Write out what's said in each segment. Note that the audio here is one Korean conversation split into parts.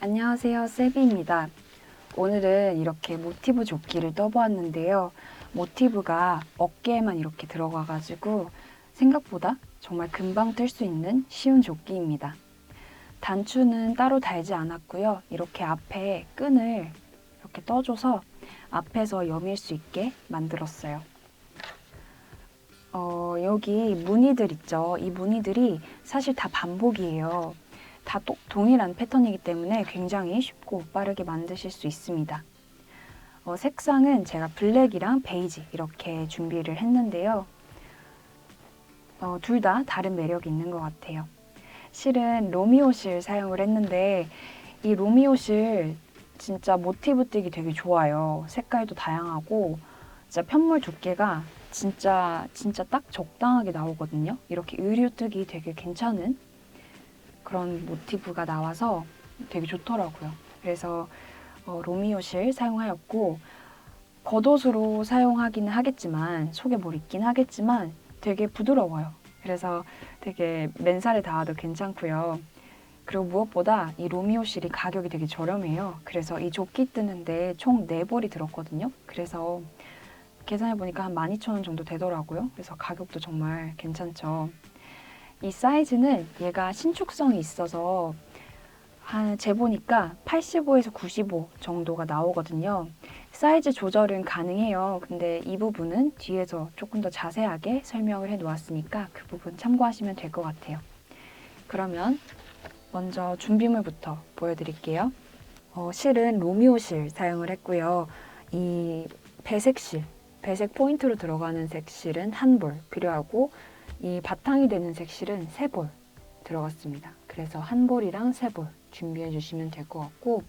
안녕하세요, 세비입니다. 오늘은 이렇게 모티브 조끼를 떠보았는데요. 모티브가 어깨에만 이렇게 들어가가지고 생각보다 정말 금방 뜰 수 있는 쉬운 조끼입니다. 단추는 따로 달지 않았고요. 이렇게 앞에 끈을 이렇게 떠줘서 앞에서 여밀 수 있게 만들었어요. 여기 무늬들 있죠. 이 무늬들이 사실 다 반복이에요. 다 동일한 패턴이기 때문에 굉장히 쉽고 빠르게 만드실 수 있습니다. 색상은 제가 블랙이랑 베이지 이렇게 준비를 했는데요. 둘 다 다른 매력이 있는 것 같아요. 실은 로미오실 사용을 했는데 이 로미오실 진짜 모티브 뜨기 되게 좋아요. 색깔도 다양하고 진짜 편물 두께가 진짜 딱 적당하게 나오거든요. 이렇게 의류 뜨기 되게 괜찮은 그런 모티브가 나와서 되게 좋더라고요. 그래서 로미오실 사용하였고 겉옷으로 사용하기는 하겠지만 속에 뭘 입긴 하겠지만 되게 부드러워요. 그래서 되게 맨살에 닿아도 괜찮고요. 그리고 무엇보다 이 로미오실이 가격이 되게 저렴해요. 그래서 이 조끼 뜨는데 총 4벌이 들었거든요. 그래서 계산해보니까 한 12,000원 정도 되더라고요. 그래서 가격도 정말 괜찮죠. 이 사이즈는 얘가 신축성이 있어서 재보니까 85에서 95 정도가 나오거든요. 사이즈 조절은 가능해요. 근데 이 부분은 뒤에서 조금 더 자세하게 설명을 해 놓았으니까 그 부분 참고하시면 될 것 같아요. 그러면 먼저 준비물부터 보여드릴게요. 실은 로미오실 사용을 했고요. 이 배색 포인트로 들어가는 색실은 1벌 필요하고 이 바탕이 되는 색실은 3벌 들어갔습니다. 그래서 1벌이랑 3벌 준비해 주시면 될 것 같고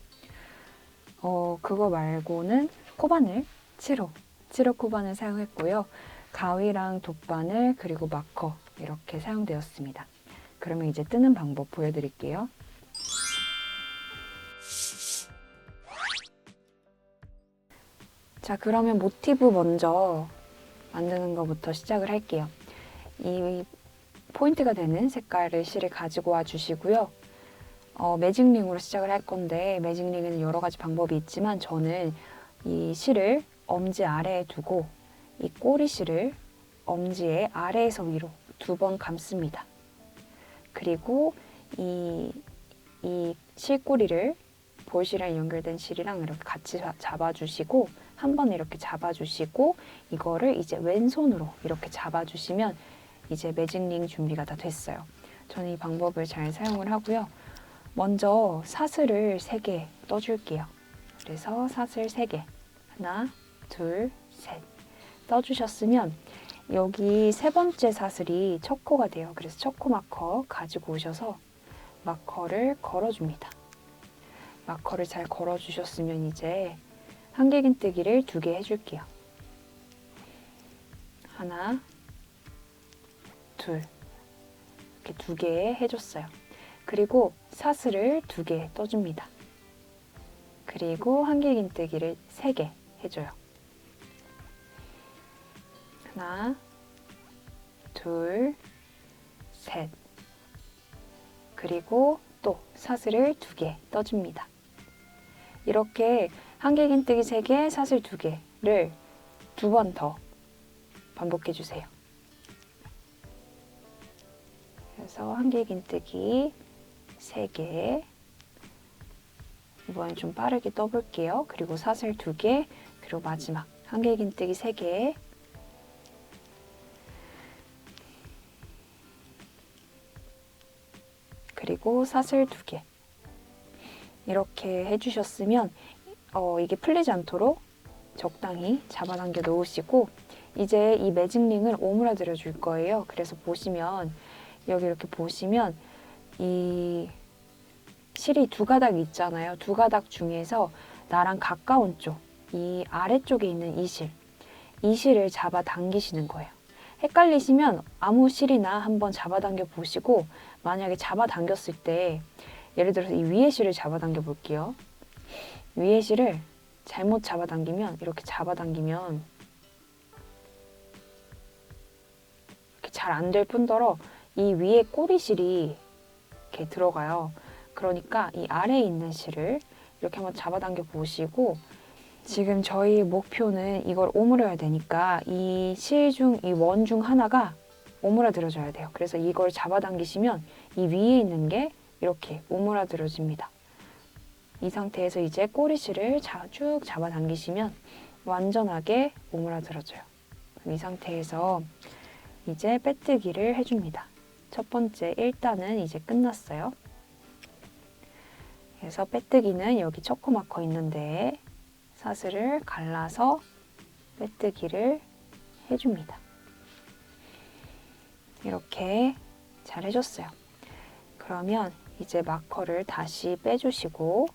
그거 말고는 코바늘 7호 코바늘 사용했고요. 가위랑 돗바늘 그리고 마커 이렇게 사용되었습니다. 그러면 이제 뜨는 방법 보여드릴게요. 자, 그러면 모티브 먼저 만드는 것부터 시작을 할게요. 이 포인트가 되는 색깔을 실을 가지고 와 주시고요. 매직링으로 시작을 할 건데 매직링에는 여러 가지 방법이 있지만 저는 이 실을 엄지 아래에 두고 이 꼬리실을 엄지의 아래에서 위로 2번 감습니다. 그리고 이 실꼬리를 볼실이랑 연결된 실이랑 이렇게 같이 잡아주시고 한 번 이렇게 잡아주시고 이거를 이제 왼손으로 이렇게 잡아주시면 이제 매직링 준비가 다 됐어요. 저는 이 방법을 잘 사용을 하고요. 먼저 사슬을 3개 떠줄게요. 그래서 사슬 3개 하나, 둘, 셋 떠주셨으면 여기 3번째 사슬이 첫 코가 돼요. 그래서 첫 코 마커 가지고 오셔서 마커를 걸어줍니다. 마커를 잘 걸어주셨으면 이제 한길긴뜨기를 2개 해줄게요. 하나, 둘 이렇게 2개 해줬어요. 그리고 사슬을 2개 떠줍니다. 그리고 한길긴뜨기를 3개 해줘요. 하나, 둘, 셋. 그리고 또 사슬을 2개 떠줍니다. 이렇게 한길긴뜨기 3개, 사슬 2개를 2번 더 반복해주세요. 그래서 한길긴뜨기 3개 이번엔 좀 빠르게 떠볼게요. 그리고 사슬 2개 그리고 마지막 한길긴뜨기 3개 그리고 사슬 2개 이렇게 해주셨으면 이게 풀리지 않도록 적당히 잡아당겨 놓으시고 이제 이 매직링을 오므라들여 줄 거예요. 그래서 보시면 여기 이렇게 보시면 이 실이 2가닥이 있잖아요. 2가닥 중에서 나랑 가까운 쪽, 이 아래쪽에 있는 이 실을 잡아당기시는 거예요. 헷갈리시면 아무 실이나 한번 잡아당겨 보시고 만약에 잡아당겼을 때 예를 들어서 이 위에 실을 잡아당겨 볼게요. 위에 실을 잘못 잡아당기면 이렇게 잡아당기면 이렇게 잘 안 될 뿐더러 이 위에 꼬리실이 이렇게 들어가요. 그러니까 이 아래에 있는 실을 이렇게 한번 잡아당겨 보시고, 지금 저희 목표는 이걸 오므려야 되니까 이 실 중, 이 원 중 하나가 오므라들어져야 돼요. 그래서 이걸 잡아당기시면 이 위에 있는 게 이렇게 오므라들어집니다. 이 상태에서 이제 꼬리실을 쭉 잡아당기시면 완전하게 오므라들어져요. 이 상태에서 이제 빼뜨기를 해줍니다. 첫 번째 1단은 이제 끝났어요. 그래서 빼뜨기는 여기 초코마커 있는데 사슬을 갈라서 빼뜨기를 해줍니다. 이렇게 잘 해줬어요. 그러면 이제 마커를 다시 빼주시고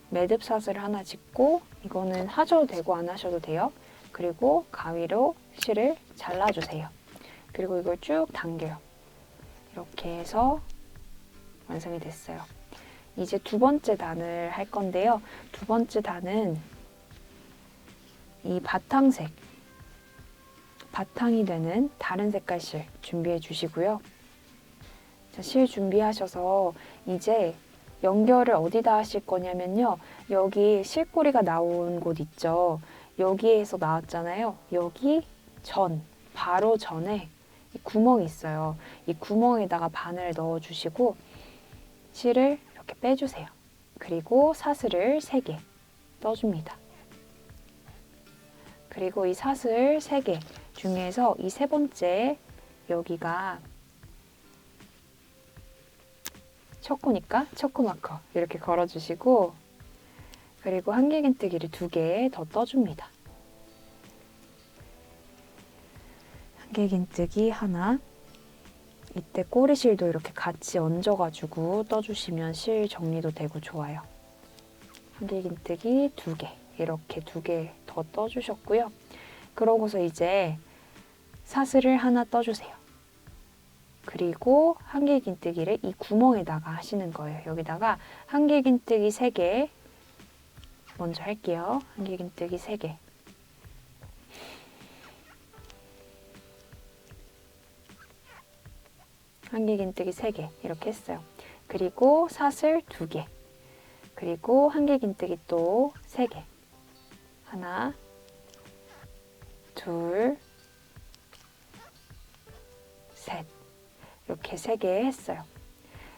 매듭 사슬을 하나 짚고, 이거는 하셔도 되고 안 하셔도 돼요. 그리고 가위로 실을 잘라주세요. 그리고 이걸 쭉 당겨요. 이렇게 해서 완성이 됐어요. 이제 두 번째 단을 할 건데요. 두 번째 단은 이 바탕색, 바탕이 되는 다른 색깔 실 준비해 주시고요. 자, 실 준비하셔서 이제 연결을 어디다 하실 거냐면요. 여기 실꼬리가 나온 곳 있죠. 여기에서 나왔잖아요. 여기 바로 전에 이 구멍이 있어요. 이 구멍에다가 바늘 넣어 주시고 실을 이렇게 빼주세요. 그리고 사슬을 3개 떠줍니다. 그리고 이 사슬 3개 중에서 이 세 번째 여기가 초코니까 초코마커 이렇게 걸어주시고, 그리고 한길긴뜨기를 2개 더 떠줍니다. 한길긴뜨기 하나, 이때 꼬리실도 이렇게 같이 얹어가지고 떠주시면 실 정리도 되고 좋아요. 한길긴뜨기 2개, 이렇게 2개 더 떠주셨고요. 그러고서 이제 사슬을 하나 떠주세요. 그리고 한길긴뜨기를 이 구멍에다가 하시는 거예요. 여기다가 한길긴뜨기 3개 먼저 할게요. 한길긴뜨기 3개. 한길긴뜨기 3개 이렇게 했어요. 그리고 사슬 2개. 그리고 한길긴뜨기 또 3개. 하나, 둘, 셋. 이렇게 3개 했어요.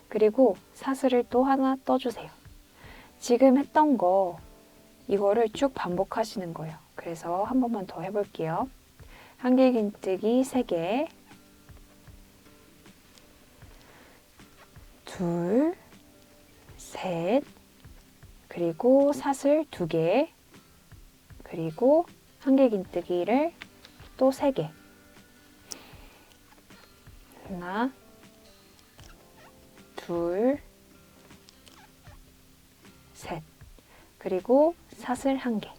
그리고 사슬을 또 하나 떠주세요. 지금 했던 거 이거를 쭉 반복하시는 거예요. 그래서 한 번만 더 해볼게요. 한길긴뜨기 3개, 둘, 셋, 그리고 사슬 2개, 그리고 한길긴뜨기를 또 3개. 하나, 둘, 셋. 그리고 사슬 1개.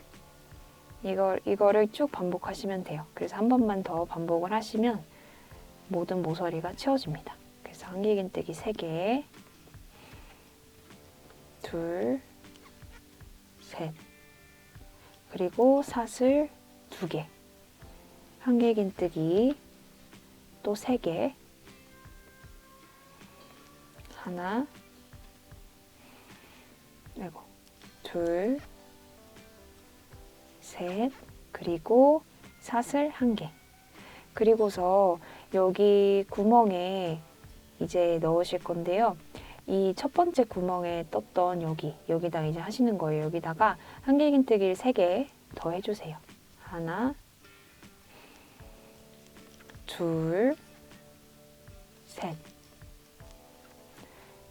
이거를 쭉 반복하시면 돼요. 그래서 한 번만 더 반복을 하시면 모든 모서리가 채워집니다. 그래서 한길긴뜨기 3개, 둘, 셋. 그리고 사슬 2개. 한길긴뜨기 또 3개. 하나, 둘, 셋, 그리고 사슬 1개. 그리고서 여기 구멍에 이제 넣으실 건데요. 이 첫 번째 구멍에 떴던 여기다가 이제 하시는 거예요. 여기다가 한길긴뜨기를 3개 더 해주세요. 하나, 둘, 셋.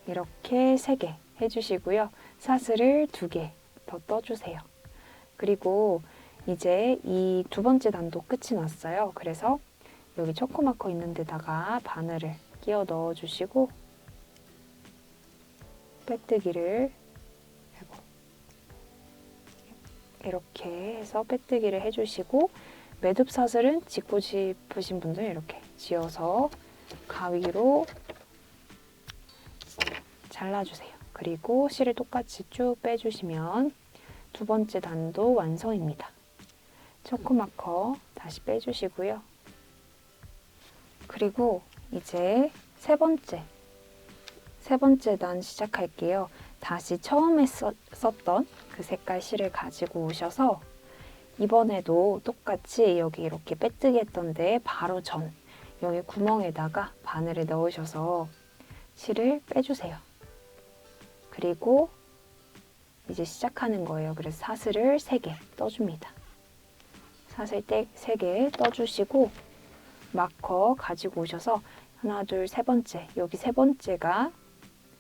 이렇게 3개 해주시고요. 사슬을 2개 더 떠주세요. 그리고 이제 이 두 번째 단도 끝이 났어요. 그래서 여기 초코마커 있는 데다가 바늘을 끼워 넣어주시고 빼뜨기를 이렇게 해서 빼뜨기를 해주시고, 매듭 사슬은 짚고 싶으신 분들은 이렇게 지어서 가위로 잘라주세요. 그리고 실을 똑같이 쭉 빼주시면 두 번째 단도 완성입니다. 초코마커 다시 빼주시고요. 그리고 이제 세 번째 단 시작할게요. 다시 처음에 썼던 그 색깔 실을 가지고 오셔서 이번에도 똑같이 여기 이렇게 빼뜨기 했던 데에 바로 전 여기 구멍에다가 바늘을 넣으셔서 실을 빼주세요. 그리고 이제 시작하는 거예요. 그래서 사슬을 3개 떠줍니다. 사슬 3개 떠주시고 마커 가지고 오셔서 하나, 둘, 세 번째, 여기 세 번째가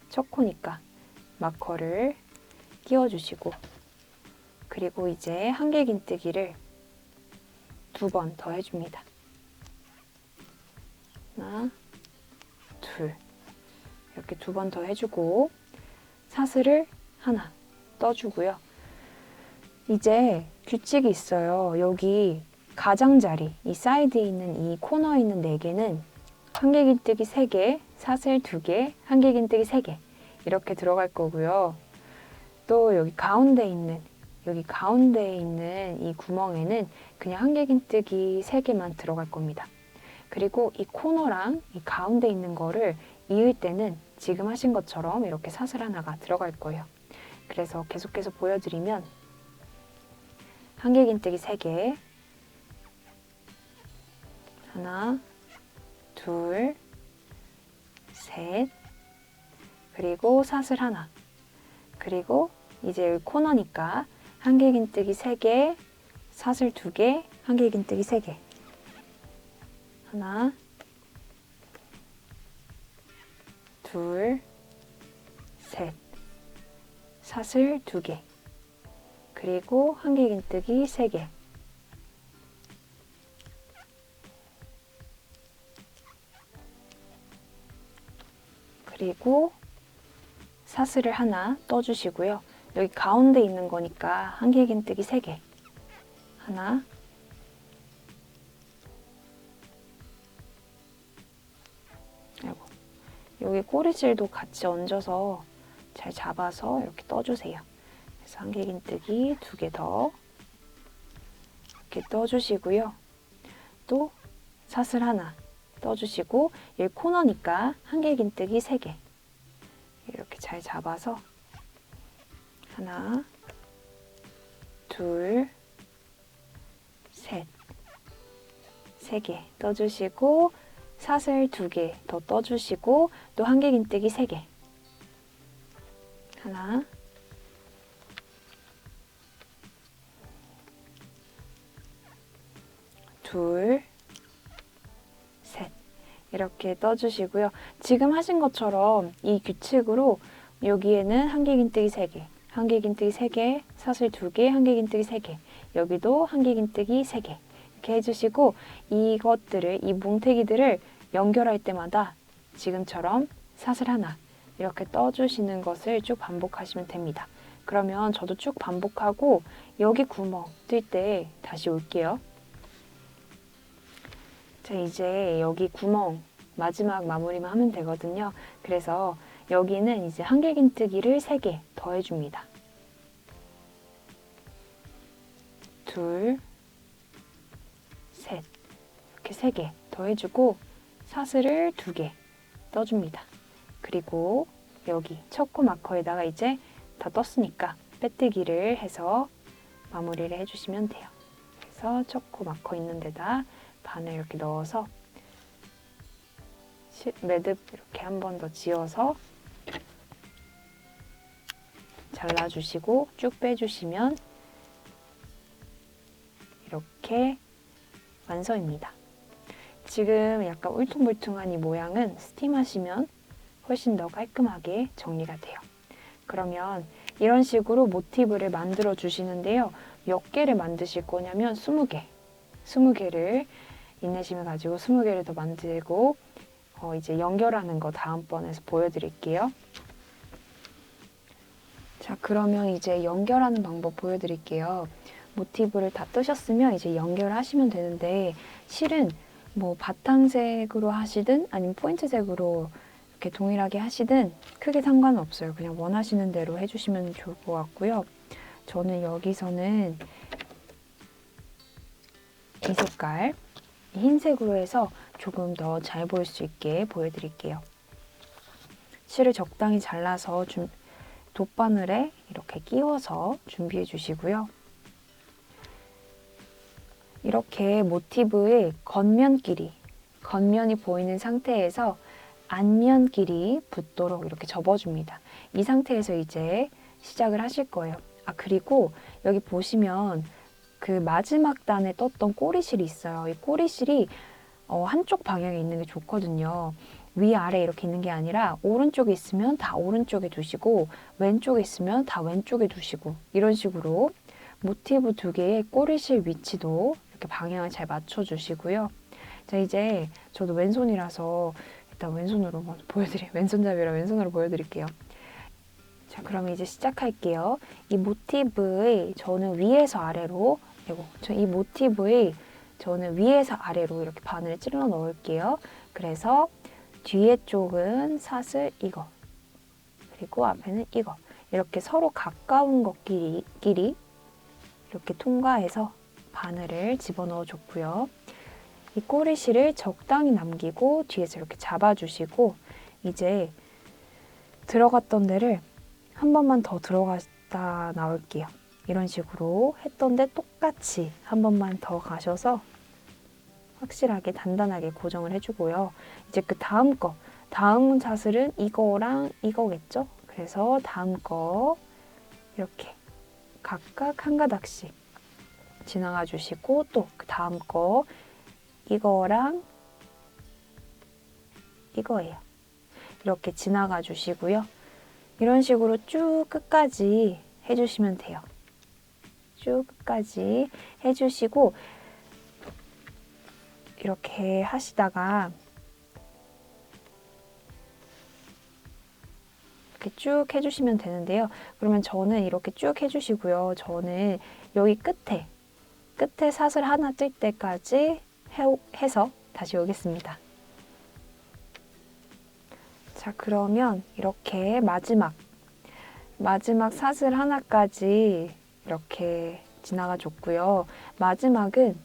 첫 코니까 마커를 끼워주시고, 그리고 이제 한길긴뜨기를 2번 더 해줍니다. 하나, 둘, 이렇게 2번 더 해주고 사슬을 하나 떠주고요. 이제 규칙이 있어요. 여기 가장자리, 이 사이드에 있는 이 코너에 있는 4개는 한길긴뜨기 3개, 사슬 2개, 한길긴뜨기 3개 이렇게 들어갈 거고요. 또 여기 가운데에 있는 이 구멍에는 그냥 한길긴뜨기 3개만 들어갈 겁니다. 그리고 이 코너랑 이 가운데 있는 거를 이을 때는 지금 하신 것처럼 이렇게 사슬 하나가 들어갈 거예요. 그래서 계속해서 보여드리면 한길긴뜨기 3개, 하나, 둘, 셋, 그리고 사슬 하나, 그리고 이제 여기 코너니까 한길긴뜨기 3개, 사슬 2개, 한길긴뜨기 3개, 하나, 둘, 셋, 사슬 2개, 그리고 한길긴뜨기 3개, 그리고 사슬을 하나 떠주시고요. 여기 가운데 있는 거니까 한길긴뜨기 3개, 하나, 아이고, 여기 꼬리질도 같이 얹어서 잘 잡아서 이렇게 떠주세요. 그래서 한길긴뜨기 2개 더 이렇게 떠주시고요. 또 사슬 하나 떠주시고 여기 코너니까 한길긴뜨기 3개 이렇게 잘 잡아서 하나, 둘, 셋, 3개 떠주시고 사슬 2개 더 떠주시고 또 한길긴뜨기 3개, 하나, 둘, 셋 이렇게 떠주시고요. 지금 하신 것처럼 이 규칙으로 여기에는 한길긴뜨기 3개, 한길긴뜨기 3개, 사슬 2개, 한길긴뜨기 3개, 여기도 한길긴뜨기 3개 이렇게 해주시고 이것들을, 이 뭉태기들을 연결할 때마다 지금처럼 사슬 하나 이렇게 떠주시는 것을 쭉 반복하시면 됩니다. 그러면 저도 쭉 반복하고 여기 구멍 뜰 때 다시 올게요. 자, 이제 여기 구멍 마지막 마무리만 하면 되거든요. 그래서 여기는 이제 한길긴뜨기를 3개 더 해줍니다. 둘, 셋 이렇게 3개 더 해주고 사슬을 2개 떠줍니다. 그리고 여기 첫 코 마커에다가 이제 다 떴으니까 빼뜨기를 해서 마무리를 해주시면 돼요. 그래서 첫 코 마커 있는 데다 바늘 이렇게 넣어서 매듭 이렇게 한 번 더 지어서 잘라주시고 쭉 빼주시면 이렇게 완성입니다. 지금 약간 울퉁불퉁한 이 모양은 스팀하시면 훨씬 더 깔끔하게 정리가 돼요. 그러면 이런 식으로 모티브를 만들어 주시는데요. 몇 개를 만드실 거냐면 20개. 20개를 인내심을 가지고 20개를 더 만들고 이제 연결하는 거 다음번에서 보여드릴게요. 자, 그러면 이제 연결하는 방법 보여드릴게요. 모티브를 다 뜨셨으면 이제 연결하시면 되는데 실은 뭐 바탕색으로 하시든 아니면 포인트색으로 이렇게 동일하게 하시든 크게 상관은 없어요. 그냥 원하시는 대로 해주시면 좋을 것 같고요. 저는 여기서는 흰색으로 해서 조금 더 잘 보일 수 있게 보여드릴게요. 실을 적당히 잘라서 돗바늘에 이렇게 끼워서 준비해 주시고요. 이렇게 모티브의 겉면이 보이는 상태에서 앞면끼리 붙도록 이렇게 접어줍니다. 이 상태에서 이제 시작을 하실 거예요. 그리고 여기 보시면 그 마지막 단에 떴던 꼬리실이 있어요. 이 꼬리실이 한쪽 방향에 있는 게 좋거든요. 위아래 이렇게 있는 게 아니라 오른쪽에 있으면 다 오른쪽에 두시고 왼쪽에 있으면 다 왼쪽에 두시고 이런 식으로 모티브 두 개의 꼬리실 위치도 이렇게 방향을 잘 맞춰주시고요. 자, 이제 저도 왼손이라서 일단 왼손으로 왼손잡이라 왼손으로 보여드릴게요. 자, 그럼 이제 시작할게요. 이 모티브의 저는 위에서 아래로 이렇게 바늘을 찔러 넣을게요. 그래서 뒤에 쪽은 사슬 이거, 그리고 앞에는 이거, 이렇게 서로 가까운 것끼리 이렇게 통과해서 바늘을 집어넣어 줬고요. 이 꼬리실을 적당히 남기고 뒤에서 이렇게 잡아주시고 이제 들어갔던 데를 한 번만 더 들어갔다 나올게요. 이런 식으로 했던 데 똑같이 한 번만 더 가셔서 확실하게 단단하게 고정을 해주고요. 이제 그 다음 사슬은 이거랑 이거겠죠? 그래서 다음 거 이렇게 각각 한 가닥씩 지나가 주시고 또 그 다음 거 이거랑 이거예요. 이렇게 지나가 주시고요. 이런 식으로 쭉 끝까지 해주시면 돼요. 쭉 끝까지 해주시고 이렇게 하시다가 이렇게 쭉 해주시면 되는데요. 그러면 저는 이렇게 쭉 해주시고요. 저는 여기 끝에 사슬 하나 뜰 때까지 해서 다시 오겠습니다. 자, 그러면 이렇게 마지막 사슬 하나까지 이렇게 지나가 줬고요. 마지막은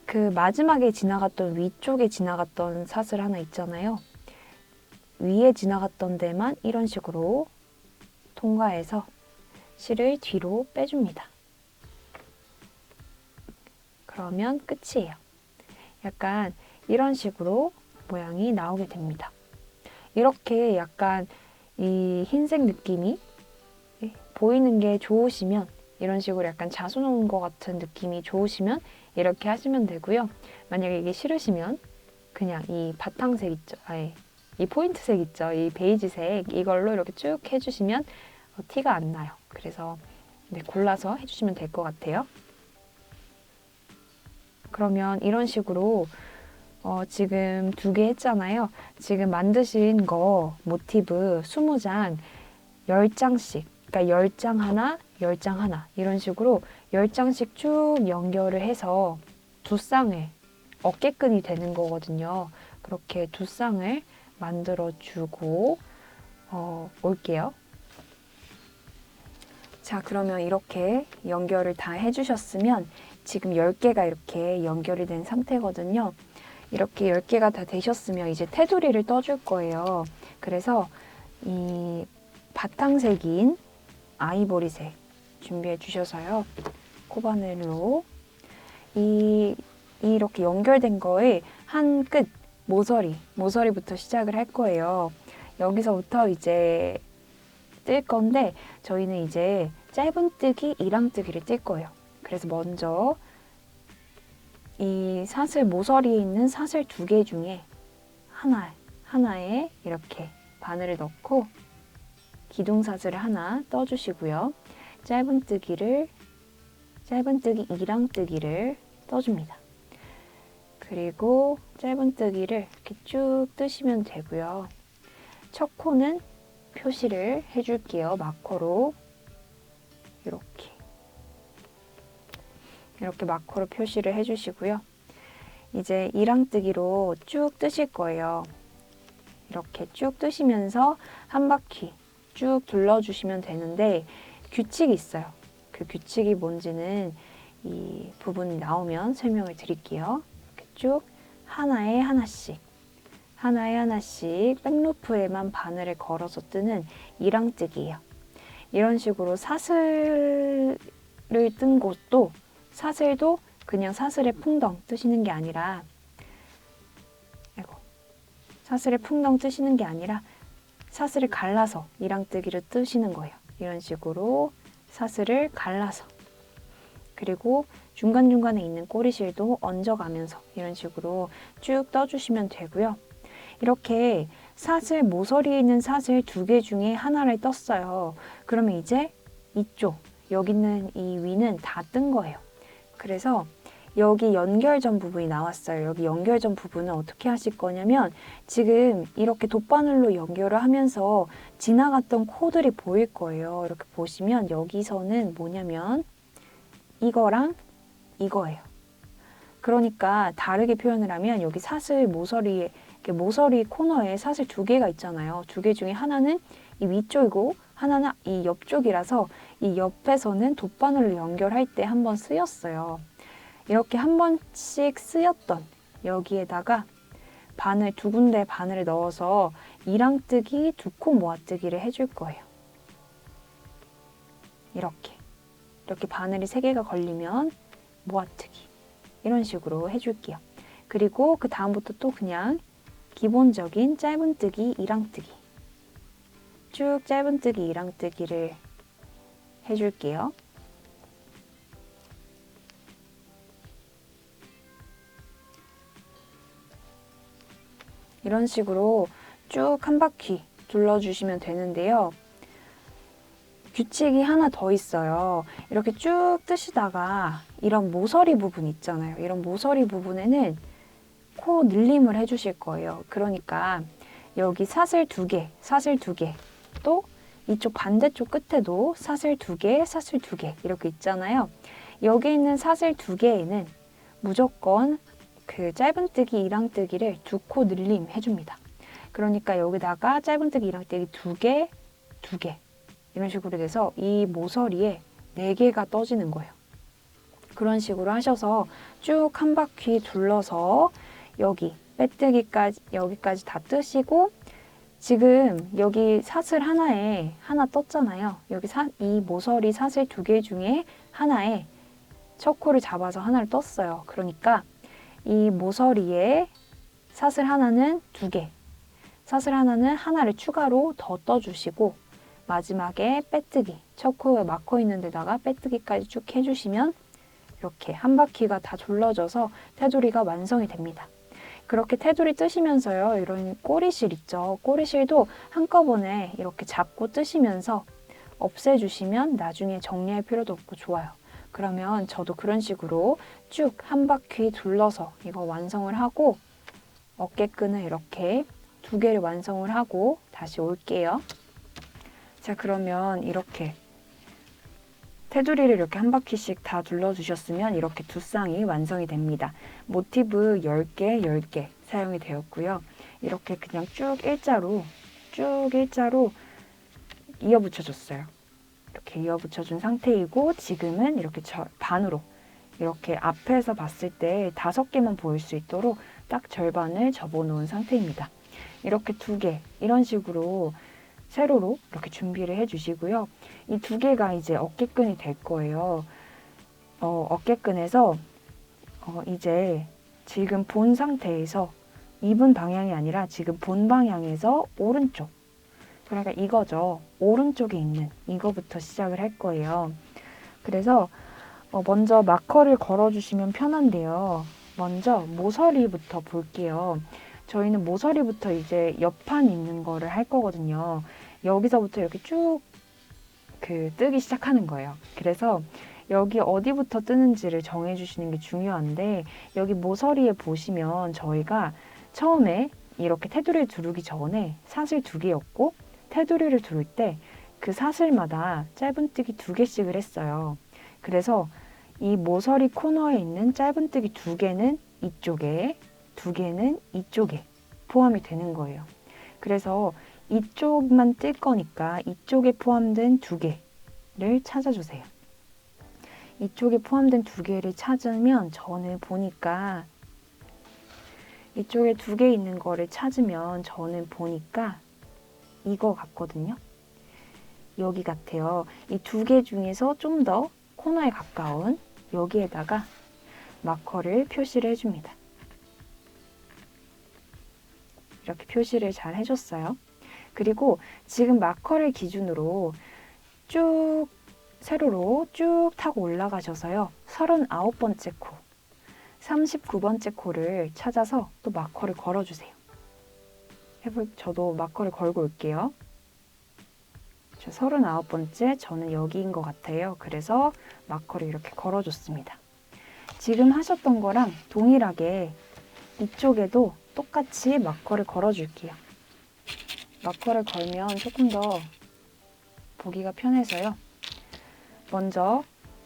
그 마지막에 지나갔던 위쪽에 지나갔던 사슬 하나 있잖아요. 위에 지나갔던 데만 이런 식으로 통과해서 실을 뒤로 빼줍니다. 그러면 끝이에요. 약간 이런 식으로 모양이 나오게 됩니다. 이렇게 약간 이 흰색 느낌이 보이는 게 좋으시면 이런 식으로 약간 자수 놓은 것 같은 느낌이 좋으시면 이렇게 하시면 되고요. 만약에 이게 싫으시면 그냥 이 바탕색 있죠? 이 포인트색 있죠? 이 베이지색 이걸로 이렇게 쭉 해주시면 티가 안 나요. 그래서 골라서 해주시면 될 것 같아요. 그러면 이런 식으로 지금 2개 했잖아요. 지금 만드신 거 모티브 20장 10장씩 그러니까 10장 하나, 10장 하나 이런 식으로 10장씩 쭉 연결을 해서 2쌍을 어깨끈이 되는 거거든요. 그렇게 2쌍을 만들어주고 올게요. 자, 그러면 이렇게 연결을 다 해주셨으면 지금 10개가 이렇게 연결이 된 상태거든요. 이렇게 10개가 다 되셨으면 이제 테두리를 떠줄 거예요. 그래서 이 바탕색인 아이보리색 준비해 주셔서요. 코바늘로 이렇게 연결된 거에 한 끝 모서리부터 시작을 할 거예요. 여기서부터 이제 뜰 건데 저희는 이제 짧은뜨기, 이랑뜨기를 뜰 거예요. 그래서 먼저 이 사슬 모서리에 있는 사슬 2개 중에 하나에 이렇게 바늘을 넣고 기둥사슬을 하나 떠주시고요. 짧은뜨기, 이랑뜨기를 떠줍니다. 그리고 짧은뜨기를 이렇게 쭉 뜨시면 되고요. 첫 코는 표시를 해줄게요. 마커로 이렇게 마커로 표시를 해주시고요. 이제 이랑뜨기로 쭉 뜨실 거예요. 이렇게 쭉 뜨시면서 한 바퀴 쭉 둘러주시면 되는데 규칙이 있어요. 그 규칙이 뭔지는 이 부분이 나오면 설명을 드릴게요. 이렇게 쭉 하나에 하나씩 백루프에만 바늘을 걸어서 뜨는 이랑뜨기예요. 이런 식으로 사슬을 뜬 곳도 사슬도 그냥 사슬에 풍덩 뜨시는 게 아니라 사슬을 풍덩 뜨시는 게 아니라 사슬을 갈라서 이랑뜨기를 뜨시는 거예요. 이런 식으로 사슬을 갈라서, 그리고 중간중간에 있는 꼬리실도 얹어가면서 이런 식으로 쭉 떠주시면 되고요. 이렇게 사슬, 모서리에 있는 사슬 2개 중에 하나를 떴어요. 그러면 이제 이쪽, 여기 있는 이 위는 다 뜬 거예요. 그래서 여기 연결점 부분이 나왔어요. 여기 연결점 부분은 어떻게 하실 거냐면 지금 이렇게 돗바늘로 연결을 하면서 지나갔던 코들이 보일 거예요. 이렇게 보시면 여기서는 뭐냐면 이거랑 이거예요. 그러니까 다르게 표현을 하면 여기 사슬 모서리에, 모서리 코너에 사슬 2개가 있잖아요. 2개 중에 하나는 이 위쪽이고 하나는 이 옆쪽이라서 이 옆에서는 돗바늘로 연결할 때 한번 쓰였어요. 이렇게 한 번씩 쓰였던 여기에다가 바늘 2군데 바늘을 넣어서 이랑뜨기, 2코 모아뜨기를 해줄 거예요. 이렇게 바늘이 3개가 걸리면 모아뜨기 이런 식으로 해줄게요. 그리고 그 다음부터 또 그냥 기본적인 짧은뜨기, 이랑뜨기 쭉 짧은뜨기, 이랑뜨기를 해줄게요. 이런 식으로 쭉 한 바퀴 둘러주시면 되는데요. 규칙이 하나 더 있어요. 이렇게 쭉 뜨시다가 이런 모서리 부분 있잖아요. 이런 모서리 부분에는 코 늘림을 해주실 거예요. 그러니까 여기 사슬 2개, 또 이쪽 반대쪽 끝에도 사슬 2개, 사슬 2개 이렇게 있잖아요. 여기 있는 사슬 2개에는 무조건 그 짧은뜨기, 이랑뜨기를 2코 늘림 해줍니다. 그러니까 여기다가 짧은뜨기, 이랑뜨기 2개, 2개 이런 식으로 돼서 이 모서리에 4개가 떠지는 거예요. 그런 식으로 하셔서 쭉 한 바퀴 둘러서 여기 빼뜨기까지 여기까지 다 뜨시고, 지금 여기 사슬 하나에 하나 떴잖아요. 여기 이 모서리 사슬 2개 중에 하나에 첫 코를 잡아서 하나를 떴어요. 그러니까 이 모서리에 사슬 하나는 2개, 사슬 하나는 하나를 추가로 더 떠주시고 마지막에 빼뜨기, 첫 코에 막혀 있는 데다가 빼뜨기까지 쭉 해주시면 이렇게 한 바퀴가 다 둘러져서 테두리가 완성이 됩니다. 그렇게 테두리 뜨시면서요, 이런 꼬리실 있죠. 꼬리실도 한꺼번에 이렇게 잡고 뜨시면서 없애주시면 나중에 정리할 필요도 없고 좋아요. 그러면 저도 그런 식으로 쭉 한 바퀴 둘러서 이거 완성을 하고 어깨끈을 이렇게 2개를 완성을 하고 다시 올게요. 자, 그러면 이렇게 테두리를 이렇게 한 바퀴씩 다 둘러주셨으면 이렇게 두 쌍이 완성이 됩니다. 모티브 10개 사용이 되었고요. 이렇게 그냥 쭉 일자로 이어붙여줬어요. 이렇게 이어붙여준 상태이고 지금은 이렇게 반으로 이렇게 앞에서 봤을 때 5개만 보일 수 있도록 딱 절반을 접어놓은 상태입니다. 이렇게 2개 이런 식으로 세로로 이렇게 준비를 해주시고요. 이 2개가 이제 어깨끈이 될 거예요. 어깨끈에서 이제 지금 본 상태에서 입은 방향이 아니라 지금 본 방향에서 오른쪽, 그러니까 이거죠. 오른쪽에 있는 이거부터 시작을 할 거예요. 그래서 먼저 마커를 걸어주시면 편한데요. 먼저 모서리부터 볼게요. 저희는 모서리부터 이제 옆판 있는 거를 할 거거든요. 여기서부터 이렇게 쭉 뜨기 시작하는 거예요. 그래서 여기 어디부터 뜨는지를 정해주시는 게 중요한데, 여기 모서리에 보시면 저희가 처음에 이렇게 테두리를 두르기 전에 사슬 2개였고, 테두리를 두를 때 그 사슬마다 짧은뜨기 2개씩을 했어요. 그래서 이 모서리 코너에 있는 짧은뜨기 2개는 이쪽에, 2개는 이쪽에 포함이 되는 거예요. 그래서 이쪽만 뜰 거니까 이쪽에 포함된 2개를 찾아주세요. 이쪽에 포함된 2개를 찾으면 저는 보니까 이쪽에 2개 있는 거를 찾으면 저는 보니까 이거 같거든요. 여기 같아요. 이 2개 중에서 좀 더 코너에 가까운 여기에다가 마커를 표시를 해줍니다. 이렇게 표시를 잘 해줬어요. 그리고 지금 마커를 기준으로 쭉 세로로 쭉 타고 올라가셔서요. 39번째 코, 39번째 코를 찾아서 또 마커를 걸어주세요. 저도 마커를 걸고 올게요. 39번째, 저는 여기인 것 같아요. 그래서 마커를 이렇게 걸어줬습니다. 지금 하셨던 거랑 동일하게 이쪽에도 똑같이 마커를 걸어줄게요. 마커를 걸면 조금 더 보기가 편해서요. 먼저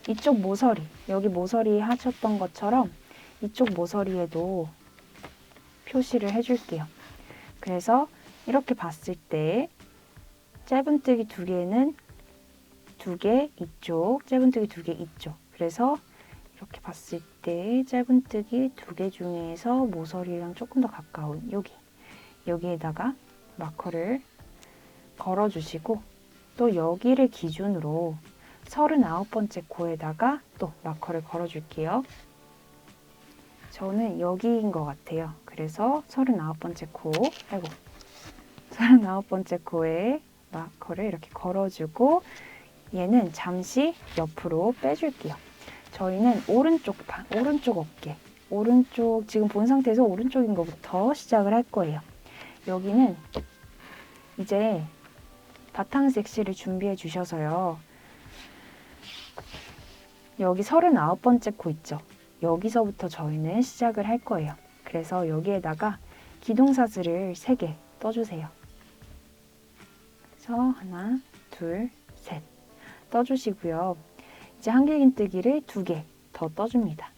이쪽 모서리, 여기 모서리 하셨던 것처럼 이쪽 모서리에도 표시를 해줄게요. 그래서 이렇게 봤을 때 짧은뜨기 2개는 2개 이쪽, 짧은뜨기 2개 이쪽. 그래서 이렇게 봤을 때 짧은뜨기 2개 중에서 모서리랑 조금 더 가까운 여기에다가 마커를 걸어주시고 또 여기를 기준으로 39번째 코에다가 또 마커를 걸어줄게요. 저는 여기인 것 같아요. 그래서 39번째 코, 39번째 코에 마커를 이렇게 걸어주고 얘는 잠시 옆으로 빼줄게요. 저희는 오른쪽 어깨, 오른쪽 지금 본 상태에서 오른쪽인 것부터 시작을 할 거예요. 여기는 이제 바탕색 실을 준비해 주셔서요. 여기 39번째 코 있죠? 여기서부터 저희는 시작을 할 거예요. 그래서 여기에다가 기둥사슬을 3개 떠주세요. 그래서 하나, 둘, 셋 떠주시고요. 이제 한길긴뜨기를 2개 더 떠줍니다.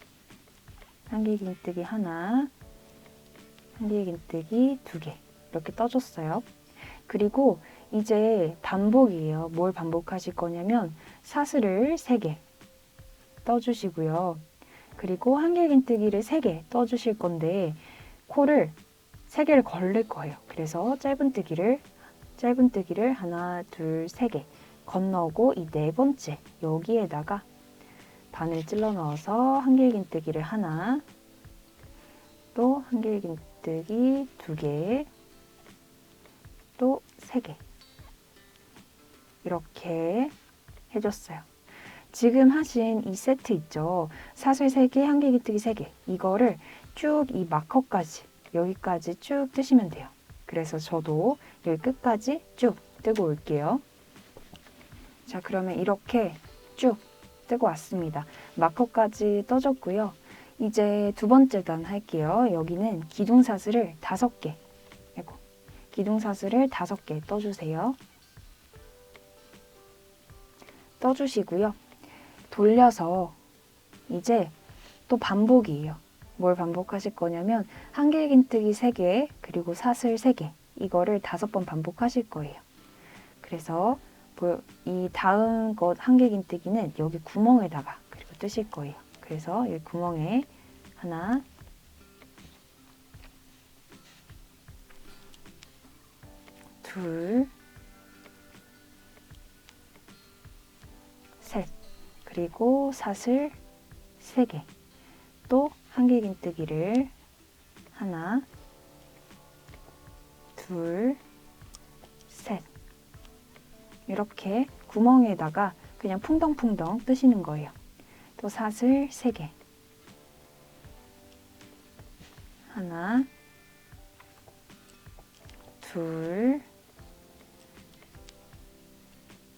한길긴뜨기 하나, 한길긴뜨기 2개 이렇게 떠줬어요. 그리고 이제 반복이에요. 뭘 반복하실 거냐면 사슬을 3개 떠주시고요. 그리고 한길긴뜨기를 3개 떠주실 건데 코를 3개를 걸릴 거예요. 그래서 짧은뜨기를 하나, 둘, 3개 건너고 이 4번째 여기에다가 바늘 찔러 넣어서 한길긴뜨기를 하나, 또 한길긴뜨기 2개, 또 3개 이렇게 해줬어요. 지금 하신 이 세트 있죠? 사슬 3개, 한길긴뜨기 3개 이거를 쭉 이 마커까지 여기까지 쭉 뜨시면 돼요. 그래서 저도 여기 끝까지 쭉 뜨고 올게요. 자, 그러면 이렇게 쭉 뜨고 왔습니다. 마커까지 떠줬고요. 이제 2번째 단 할게요. 여기는 기둥사슬을 5개, 기둥사슬을 5개 떠주세요. 떠주시고요. 돌려서 이제 또 반복이에요. 뭘 반복하실 거냐면 한길긴뜨기 3개 그리고 사슬 3개 이거를 5번 반복하실 거예요. 그래서 이 다음 것 한길긴뜨기는 여기 구멍에다가 그리고 뜨실 거예요. 그래서 여기 구멍에 하나, 둘, 셋 그리고 사슬 3개 또 한길긴뜨기를 하나, 둘, 셋 이렇게 구멍에다가 그냥 풍덩풍덩 뜨시는 거예요. 또 사슬 3개 하나, 둘,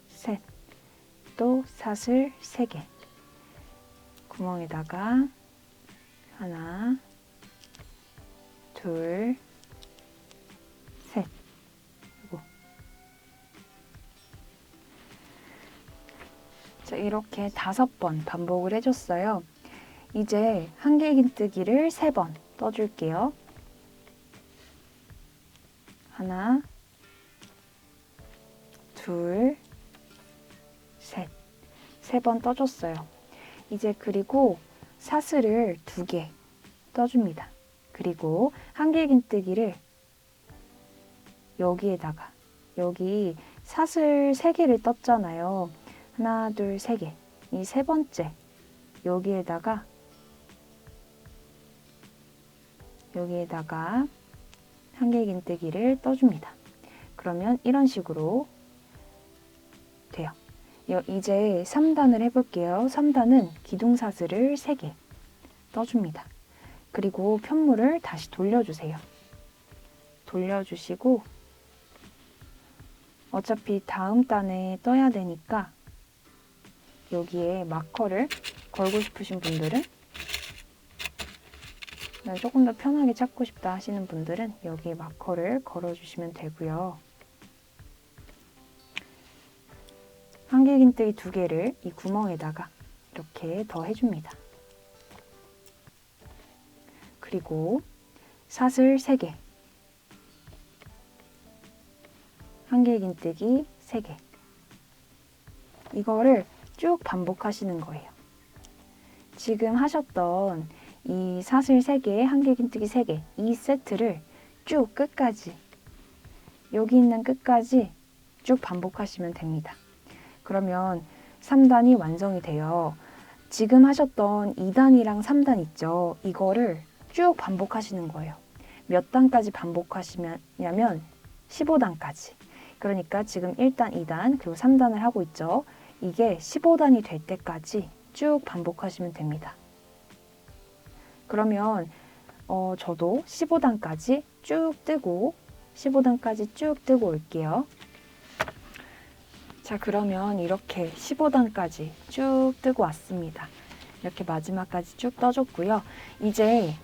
셋 또 사슬 3개 구멍에다가 하나, 둘, 셋 자, 이렇게 5번 반복을 해줬어요. 이제 한길긴뜨기를 3번 떠줄게요. 하나, 둘, 셋 3번 떠줬어요. 이제 그리고 사슬을 2개 떠줍니다. 그리고 한길긴뜨기를 여기에다가, 여기 사슬 3개를 떴잖아요. 하나, 둘, 3개. 이 세 번째 여기에다가 한길긴뜨기를 떠줍니다. 그러면 이런 식으로 돼요. 이제 3단을 해볼게요. 3단은 기둥사슬을 3개 떠줍니다. 그리고 편물을 다시 돌려주세요. 돌려주시고 어차피 다음 단에 떠야 되니까 여기에 마커를 걸고 싶으신 분들은, 난 조금 더 편하게 찾고 싶다 하시는 분들은 여기에 마커를 걸어주시면 되고요. 한길긴뜨기 2개를 이 구멍에다가 이렇게 더 해줍니다. 그리고 사슬 3개, 한길긴뜨기 3개, 이거를 쭉 반복하시는 거예요. 지금 하셨던 이 사슬 3개, 한길긴뜨기 3개, 이 세트를 쭉 끝까지, 여기 있는 끝까지 쭉 반복하시면 됩니다. 그러면 3단이 완성이 돼요. 지금 하셨던 2단이랑 3단 있죠? 이거를 쭉 반복하시는 거예요. 몇 단까지 반복하시냐면 15단까지. 그러니까 지금 1단, 2단, 그리고 3단을 하고 있죠? 이게 15단이 될 때까지 쭉 반복하시면 됩니다. 그러면 저도 15단까지 쭉 뜨고 15단까지 쭉 뜨고 올게요. 자, 그러면 이렇게 15단까지 쭉 뜨고 왔습니다. 이렇게 마지막까지 쭉 떠줬고요. 이제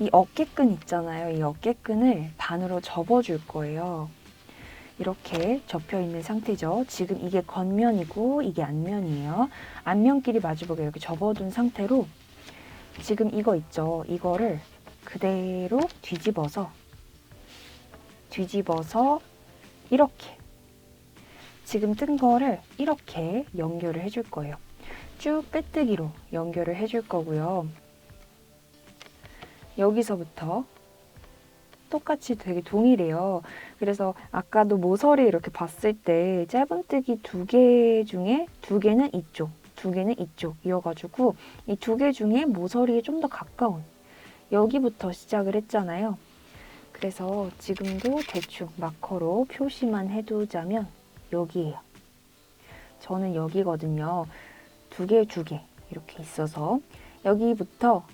이 어깨끈 있잖아요. 이 어깨끈을 반으로 접어줄 거예요. 이렇게 접혀 있는 상태죠. 지금 이게 겉면이고 이게 앞면이에요. 앞면끼리 마주보게 이렇게 접어둔 상태로 지금 이거 있죠. 이거를 그대로 뒤집어서 이렇게 지금 뜬 거를 이렇게 연결을 해줄 거예요. 쭉 빼뜨기로 연결을 해줄 거고요. 여기서부터 똑같이 되게 동일해요. 그래서 아까도 모서리 이렇게 봤을 때 짧은뜨기 2개 중에 2개는 이쪽, 2개는 이쪽이어가지고 이 2개 중에 모서리에 좀 더 가까운 여기부터 시작을 했잖아요. 그래서 지금도 대충 마커로 표시만 해두자면 여기예요. 저는 여기거든요. 2개 이렇게 있어서 여기부터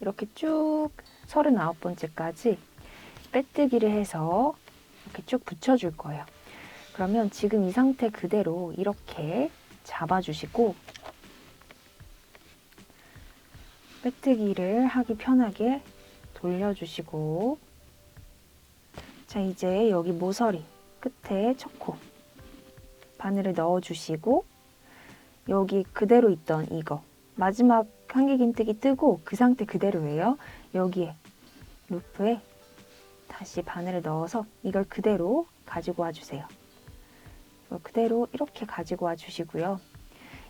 이렇게 쭉 39번째까지 빼뜨기를 해서 이렇게 쭉 붙여줄 거예요. 그러면 지금 이 상태 그대로 이렇게 잡아주시고 빼뜨기를 하기 편하게 돌려주시고, 자, 이제 여기 모서리 끝에 첫 코 바늘을 넣어주시고 여기 그대로 있던 이거 마지막 한길긴뜨기 뜨고 그 상태 그대로예요. 여기에 루프에 다시 바늘을 넣어서 이걸 그대로 가지고 와주세요. 이걸 그대로 이렇게 가지고 와주시고요.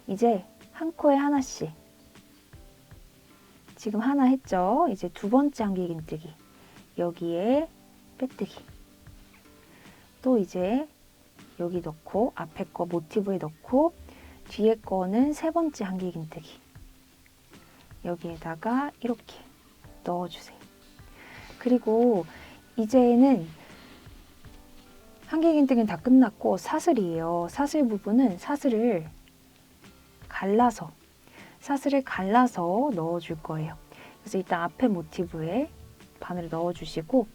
이제 한 코에 하나씩, 지금 하나 했죠? 이제 2번째 한길긴뜨기, 여기에 빼뜨기, 또 이제 여기 넣고 앞에 거 모티브에 넣고 뒤에 거는 3번째 한길긴뜨기, 여기에다가 이렇게 넣어주세요. 그리고 이제는 한길긴뜨기는 다 끝났고 사슬이에요. 사슬 부분은 사슬을 갈라서 넣어줄 거예요. 그래서 일단 앞에 모티브에 바늘을 넣어주시고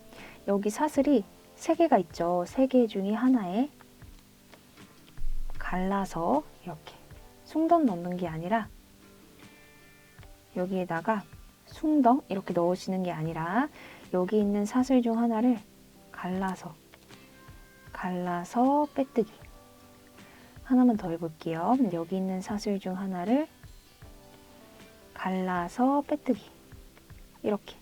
여기 사슬이 3개가 있죠. 3개 중에 하나에 갈라서 이렇게 숭덩 넣는 게 아니라 여기에다가 숭덩 이렇게 넣으시는 게 아니라 여기 있는 사슬 중 하나를 갈라서 빼뜨기. 하나만 더 해볼게요. 여기 있는 사슬 중 하나를 갈라서 빼뜨기. 이렇게.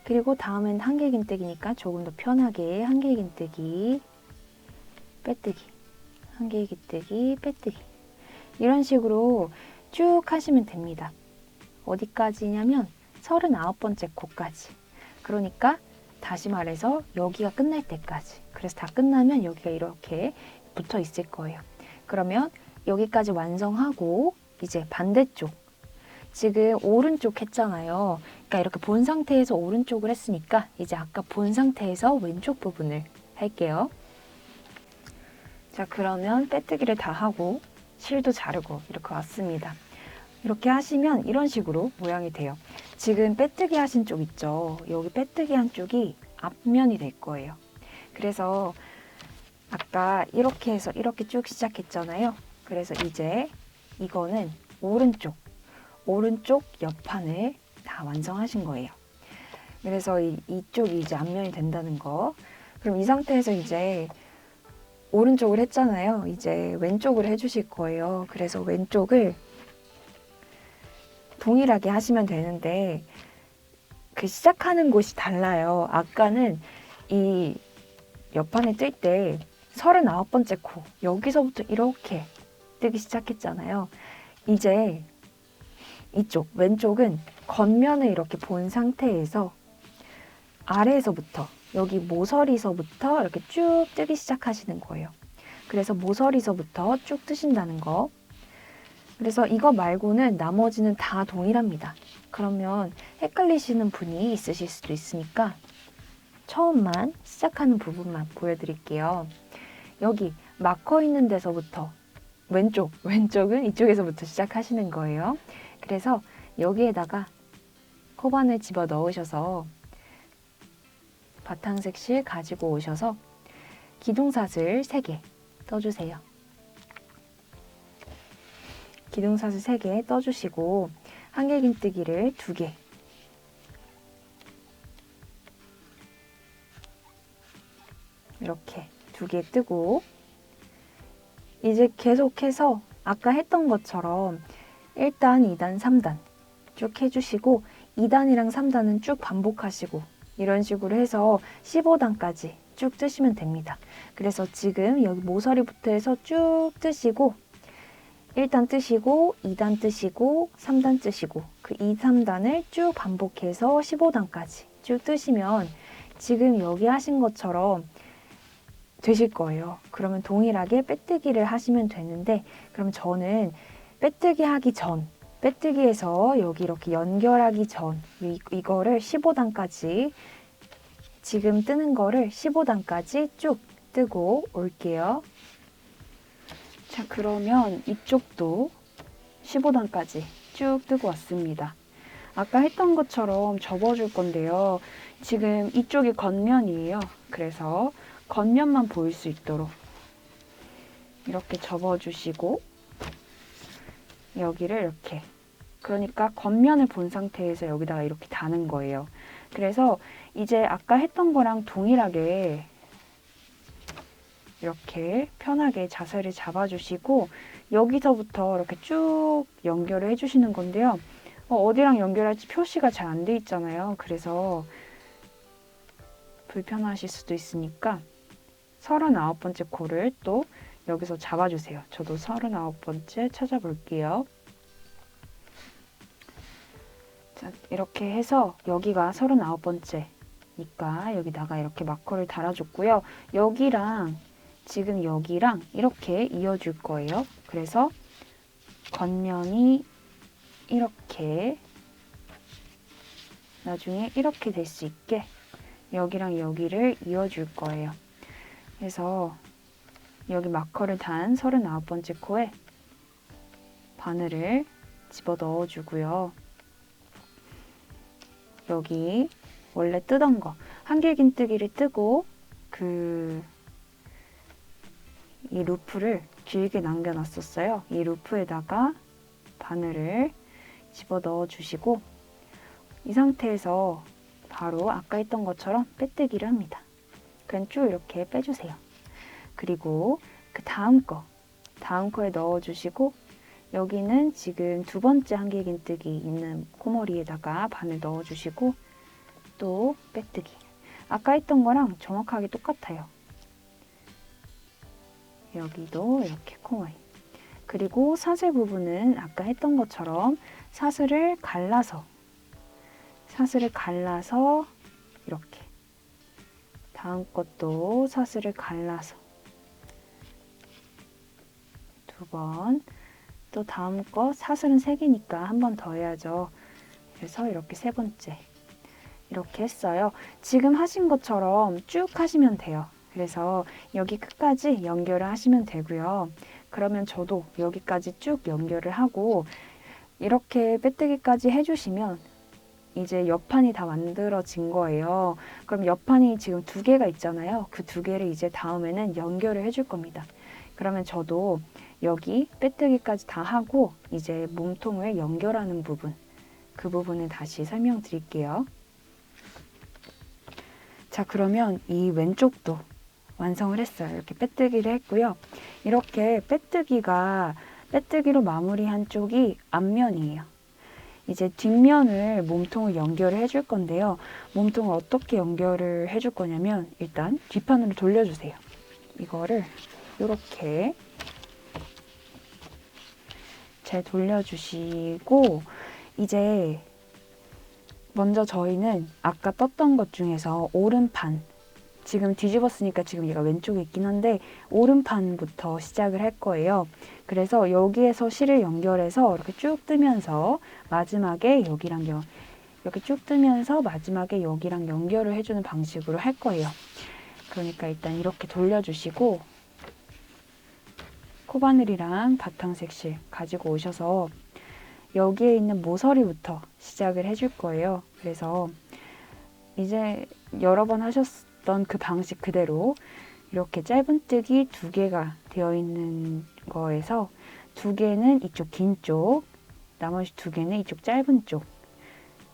그리고 다음엔 한길긴뜨기니까 조금 더 편하게 한길긴뜨기, 빼뜨기, 한길긴뜨기, 빼뜨기. 이런 식으로 쭉 하시면 됩니다. 어디까지냐면 39번째 코까지. 그러니까 다시 말해서 여기가 끝날 때까지. 그래서 다 끝나면 여기가 이렇게 붙어 있을 거예요. 그러면 여기까지 완성하고 이제 반대쪽. 지금 오른쪽 했잖아요. 그러니까 이렇게 본 상태에서 오른쪽을 했으니까 이제 아까 본 상태에서 왼쪽 부분을 할게요. 자, 그러면 빼뜨기를 다 하고 실도 자르고 이렇게 왔습니다. 이렇게 하시면 이런 식으로 모양이 돼요. 지금 빼뜨기 하신 쪽 있죠? 여기 빼뜨기 한 쪽이 앞면이 될 거예요. 그래서 아까 이렇게 해서 이렇게 쭉 시작했잖아요. 그래서 이제 이거는 오른쪽 옆판을 다 완성하신 거예요. 그래서 이쪽이 이제 앞면이 된다는 거. 그럼 이 상태에서 이제 오른쪽을 했잖아요. 이제 왼쪽을 해주실 거예요. 그래서 왼쪽을 동일하게 하시면 되는데 그 시작하는 곳이 달라요. 아까는 이 옆판에 뜰 때 39번째 코 여기서부터 이렇게 뜨기 시작했잖아요. 이제 이쪽 왼쪽은 겉면을 이렇게 본 상태에서 아래에서부터 여기 모서리서부터 이렇게 쭉 뜨기 시작하시는 거예요. 그래서 모서리서부터 쭉 뜨신다는 거. 그래서 이거 말고는 나머지는 다 동일합니다. 그러면 헷갈리시는 분이 있으실 수도 있으니까 처음만 시작하는 부분만 보여드릴게요. 여기 마커 있는 데서부터 왼쪽은 이쪽에서부터 시작하시는 거예요. 그래서 여기에다가 코바늘 집어 넣으셔서 바탕색 실 가지고 오셔서 기둥사슬 3개 떠주세요. 기둥사슬 3개 떠주시고 한길긴뜨기를 2개 이렇게 2개 뜨고 이제 계속해서 아까 했던 것처럼 1단, 2단, 3단 쭉 해주시고 2단이랑 3단은 쭉 반복하시고 이런 식으로 해서 15단까지 쭉 뜨시면 됩니다. 그래서 지금 여기 모서리부터 해서 쭉 뜨시고 1단 뜨시고 2단 뜨시고 3단 뜨시고 그 2, 3단을 쭉 반복해서 15단까지 쭉 뜨시면 지금 여기 하신 것처럼 되실 거예요. 그러면 동일하게 빼뜨기를 하시면 되는데 그럼 저는 빼뜨기 하기 전 빼뜨기에서 여기 이렇게 연결하기 전 이거를 15단까지 지금 뜨는 거를 15단까지 쭉 뜨고 올게요. 자, 그러면 이쪽도 15단까지 쭉 뜨고 왔습니다. 아까 했던 것처럼 접어줄 건데요. 지금 이쪽이 겉면이에요. 그래서 겉면만 보일 수 있도록 이렇게 접어주시고 여기를 이렇게 그러니까 겉면을 본 상태에서 여기다가 이렇게 다는 거예요. 그래서 이제 아까 했던 거랑 동일하게 이렇게 편하게 자세를 잡아주시고 여기서부터 이렇게 쭉 연결을 해주시는 건데요. 어디랑 연결할지 표시가 잘 안 돼 있잖아요. 그래서 불편하실 수도 있으니까 39번째 코를 또 여기서 잡아주세요. 저도 39번째 찾아볼게요. 자, 이렇게 해서 여기가 39번째니까 여기다가 이렇게 마커를 달아줬고요. 여기랑 지금 여기랑 이렇게 이어줄 거예요. 그래서 겉면이 이렇게 나중에 이렇게 될 수 있게 여기랑 여기를 이어줄 거예요. 그래서 여기 마커를 단 39번째 코에 바늘을 집어 넣어주고요. 여기 원래 뜨던 거 한길긴뜨기를 뜨고 이 루프를 길게 남겨놨었어요. 이 루프에다가 바늘을 집어 넣어주시고 이 상태에서 바로 아까 했던 것처럼 빼뜨기를 합니다. 그냥 쭉 이렇게 빼주세요. 그리고 그 다음 거에 넣어주시고 여기는 지금 2번째 한길긴뜨기 있는 코머리에다가 바늘 넣어주시고 또 빼뜨기. 아까 했던 거랑 정확하게 똑같아요. 여기도 이렇게 코머리. 그리고 사슬 부분은 아까 했던 것처럼 사슬을 갈라서 이렇게. 다음 것도 사슬을 갈라서 2번. 또 다음 거 사슬은 3개니까 한 번 더 해야죠. 그래서 이렇게 3번째. 이렇게 했어요. 지금 하신 것처럼 쭉 하시면 돼요. 그래서 여기 끝까지 연결을 하시면 되고요. 그러면 저도 여기까지 쭉 연결을 하고 이렇게 빼뜨기까지 해주시면 이제 옆판이 다 만들어진 거예요. 그럼 옆판이 지금 2개가 있잖아요. 그 2개를 이제 다음에는 연결을 해줄 겁니다. 그러면 저도 여기 빼뜨기까지 다 하고 이제 몸통을 연결하는 부분, 그 부분을 다시 설명드릴게요. 자, 그러면 이 왼쪽도 완성을 했어요. 이렇게 빼뜨기를 했고요. 이렇게 빼뜨기로 마무리한 쪽이 앞면이에요. 이제 뒷면을 몸통을 연결을 해줄 건데요. 몸통을 어떻게 연결을 해줄 거냐면 일단 뒷판으로 돌려주세요. 이거를 이렇게 잘 돌려주시고 이제 먼저 저희는 아까 떴던 것 중에서 오른판, 지금 뒤집었으니까 지금 얘가 왼쪽에 있긴 한데 오른판부터 시작을 할 거예요. 그래서 여기에서 실을 연결해서 이렇게 쭉 뜨면서 마지막에 여기랑 이렇게 쭉 뜨면서 마지막에 여기랑 연결을 해주는 방식으로 할 거예요. 그러니까 일단 이렇게 돌려주시고 코바늘이랑 바탕색 실 가지고 오셔서 여기에 있는 모서리부터 시작을 해줄 거예요. 그래서 이제 여러 번 하셨던 그 방식 그대로 이렇게 짧은뜨기 2개가 되어 있는 거에서 2개는 이쪽 긴 쪽, 나머지 2개는 이쪽 짧은 쪽.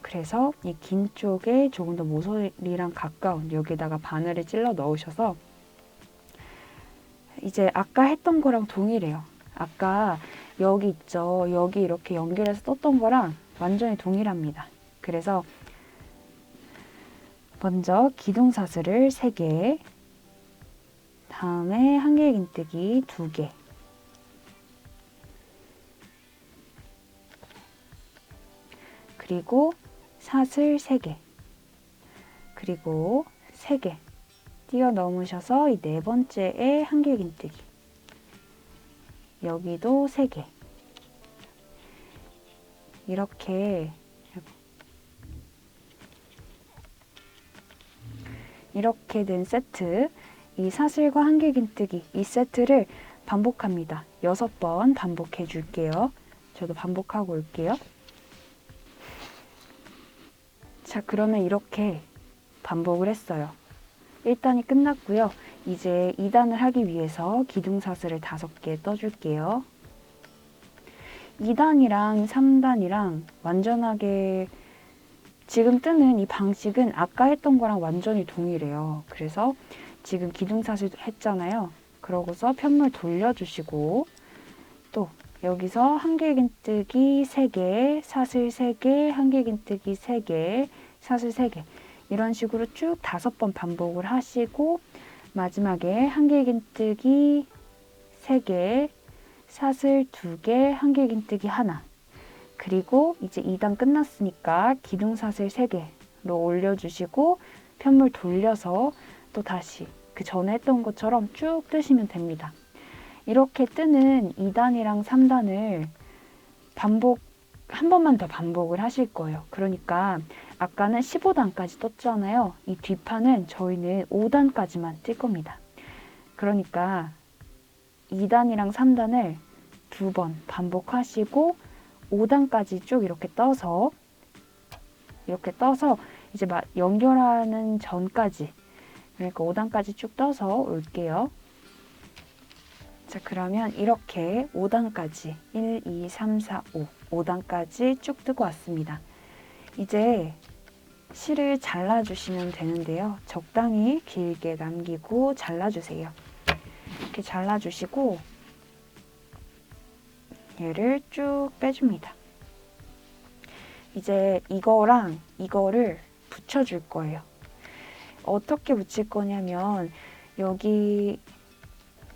그래서 이 긴 쪽에 조금 더 모서리랑 가까운 여기에다가 바늘을 찔러 넣으셔서 이제 아까 했던 거랑 동일해요. 아까 여기 있죠. 여기 이렇게 연결해서 떴던 거랑 완전히 동일합니다. 그래서 먼저 기둥사슬을 3개, 다음에 한길긴뜨기 2개, 그리고 사슬 3개, 그리고 3개 띄어 넣으셔서 이 4번째에 한길긴뜨기, 여기도 3개. 이렇게 된 세트, 이 사슬과 한길긴뜨기 이 세트를 반복합니다. 6번 반복해 줄게요. 저도 반복하고 올게요. 자, 그러면 이렇게 반복을 했어요. 1단이 끝났고요. 이제 2단을 하기 위해서 기둥사슬을 5개 떠줄게요. 2단이랑 3단이랑 완전하게 지금 뜨는 이 방식은 아까 했던 거랑 완전히 동일해요. 그래서 지금 기둥사슬 했잖아요. 그러고서 편물 돌려주시고 또 여기서 한길긴뜨기 3개, 사슬 3개, 한길긴뜨기 3개, 사슬 3개 이런 식으로 쭉 5번 반복을 하시고 마지막에 한길긴뜨기 3개, 사슬 2개, 한길긴뜨기 1 그리고 이제 2단 끝났으니까 기둥사슬 3개로 올려주시고 편물 돌려서 또 다시 그 전에 했던 것처럼 쭉 뜨시면 됩니다. 이렇게 뜨는 2단이랑 3단을 한 번만 더 반복을 하실 거예요. 그러니까 아까는 15단까지 떴잖아요. 이 뒷판은 저희는 5단까지만 뜰 겁니다. 그러니까 2단이랑 3단을 2번 반복하시고 5단까지 쭉 이렇게 떠서 이제 막 연결하는 전까지, 그러니까 5단까지 쭉 떠서 올게요. 자, 그러면 이렇게 5단까지 1, 2, 3, 4, 5 5단까지 쭉 뜨고 왔습니다. 이제 실을 잘라주시면 되는데요. 적당히 길게 남기고 잘라주세요. 이렇게 잘라주시고 얘를 쭉 빼줍니다. 이제 이거랑 이거를 붙여줄 거예요. 어떻게 붙일 거냐면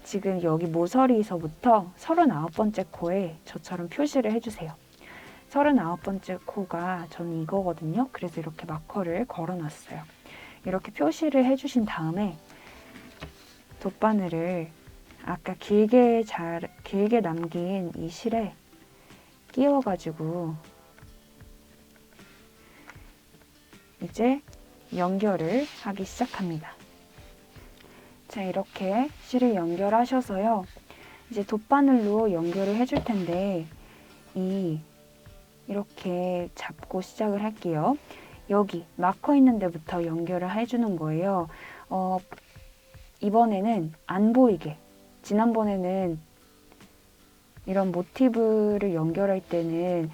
지금 여기 모서리에서부터 39번째 코에 저처럼 표시를 해주세요. 39번째 코가 저는 이거거든요. 그래서 이렇게 마커를 걸어놨어요. 이렇게 표시를 해주신 다음에 돗바늘을 아까 길게 남긴 이 실에 끼워가지고 이제 연결을 하기 시작합니다. 자, 이렇게 실을 연결하셔서요. 이제 돗바늘로 연결을 해줄 텐데 이렇게 잡고 시작을 할게요. 여기 마커 있는 데부터 연결을 해주는 거예요. 이번에는 안 보이게, 지난번에는 이런 모티브를 연결할 때는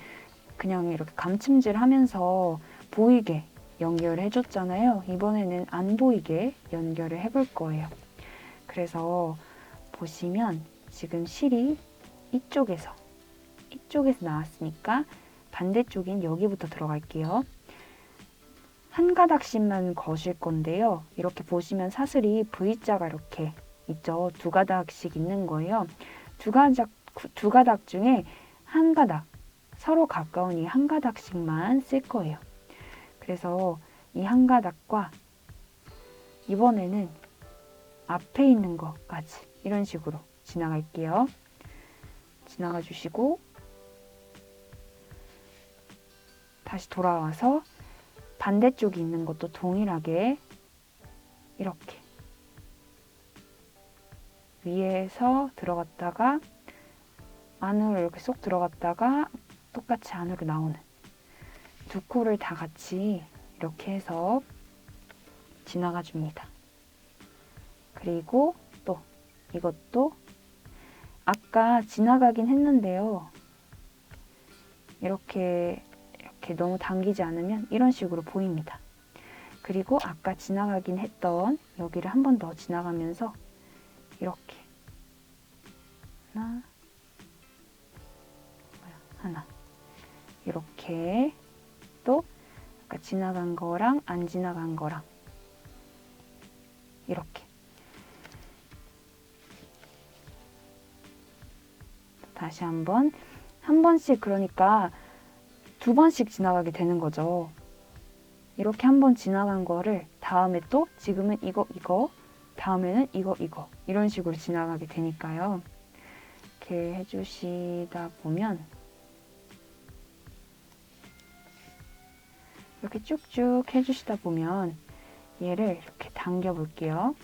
그냥 이렇게 감침질 하면서 보이게 연결을 해줬잖아요. 이번에는 안 보이게 연결을 해볼 거예요. 그래서 보시면 지금 실이 이쪽에서 나왔으니까 반대쪽인 여기부터 들어갈게요. 한 가닥씩만 거실 건데요. 이렇게 보시면 사슬이 V자가 이렇게 있죠. 두 가닥씩 있는 거예요. 두 가닥 중에 한 가닥, 서로 가까운 이 한 가닥씩만 쓸 거예요. 그래서 이 한 가닥과 이번에는 앞에 있는 것까지 이런 식으로 지나갈게요. 지나가 주시고 다시 돌아와서 반대쪽에 있는 것도 동일하게 이렇게 위에서 들어갔다가 안으로 이렇게 쏙 들어갔다가 똑같이 안으로 나오는 두 코를 다 같이 이렇게 해서 지나가 줍니다. 그리고 또 이것도 아까 지나가긴 했는데요. 이렇게 너무 당기지 않으면 이런 식으로 보입니다. 그리고 아까 지나가긴 했던 여기를 한 번 더 지나가면서 이렇게 하나 이렇게 또 아까 지나간 거랑 안 지나간 거랑 이렇게 다시 한 번씩 그러니까 두 번씩 지나가게 되는 거죠. 이렇게 한 번 지나간 거를 다음에 또 지금은 이거 다음에는 이거 이런 식으로 지나가게 되니까요. 이렇게 해주시다 보면 이렇게 쭉쭉 해주시다 보면 얘를 이렇게 당겨 볼게요.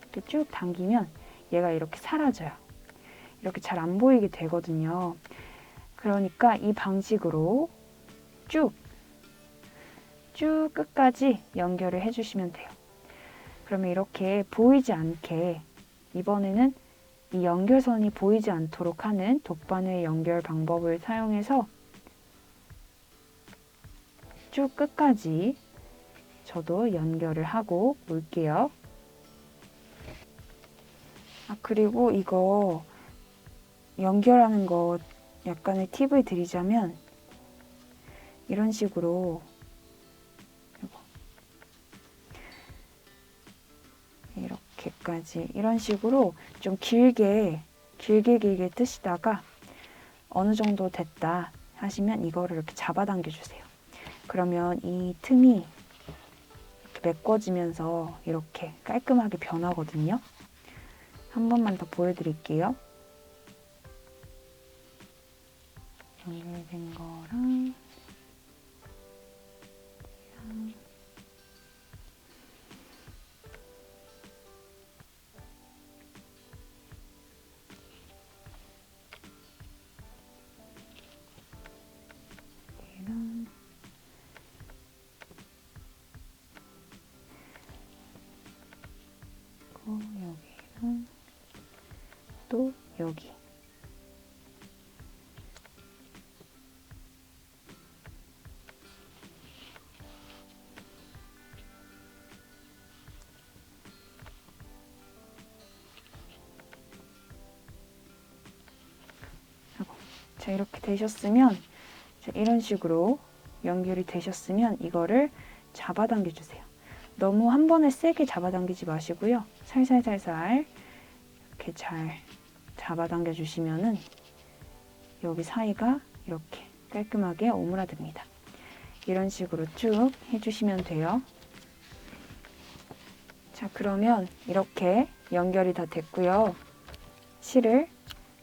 이렇게 쭉 당기면 얘가 이렇게 사라져요. 이렇게 잘 안 보이게 되거든요. 그러니까 이 방식으로 쭉 끝까지 연결을 해주시면 돼요. 그러면 이렇게 보이지 않게 이번에는 이 연결선이 보이지 않도록 하는 돗바늘 연결 방법을 사용해서 쭉 끝까지 저도 연결을 하고 올게요. 그리고 이거 연결하는 거 약간의 팁을 드리자면 이런 식으로 이렇게까지 이런 식으로 좀 길게 뜨시다가 어느 정도 됐다 하시면 이거를 이렇게 잡아당겨 주세요. 그러면 이 틈이 이렇게 메꿔지면서 이렇게 깔끔하게 변하거든요. 한 번만 더 보여드릴게요. 연결된 거랑 여기랑 또 여기 자, 이렇게 되셨으면 이런 식으로 연결이 되셨으면 이거를 잡아당겨 주세요. 너무 한 번에 세게 잡아당기지 마시고요. 살살살살 이렇게 잘 잡아당겨 주시면은 여기 사이가 이렇게 깔끔하게 오므라듭니다. 이런 식으로 쭉 해주시면 돼요. 자, 그러면 이렇게 연결이 다 됐고요. 실을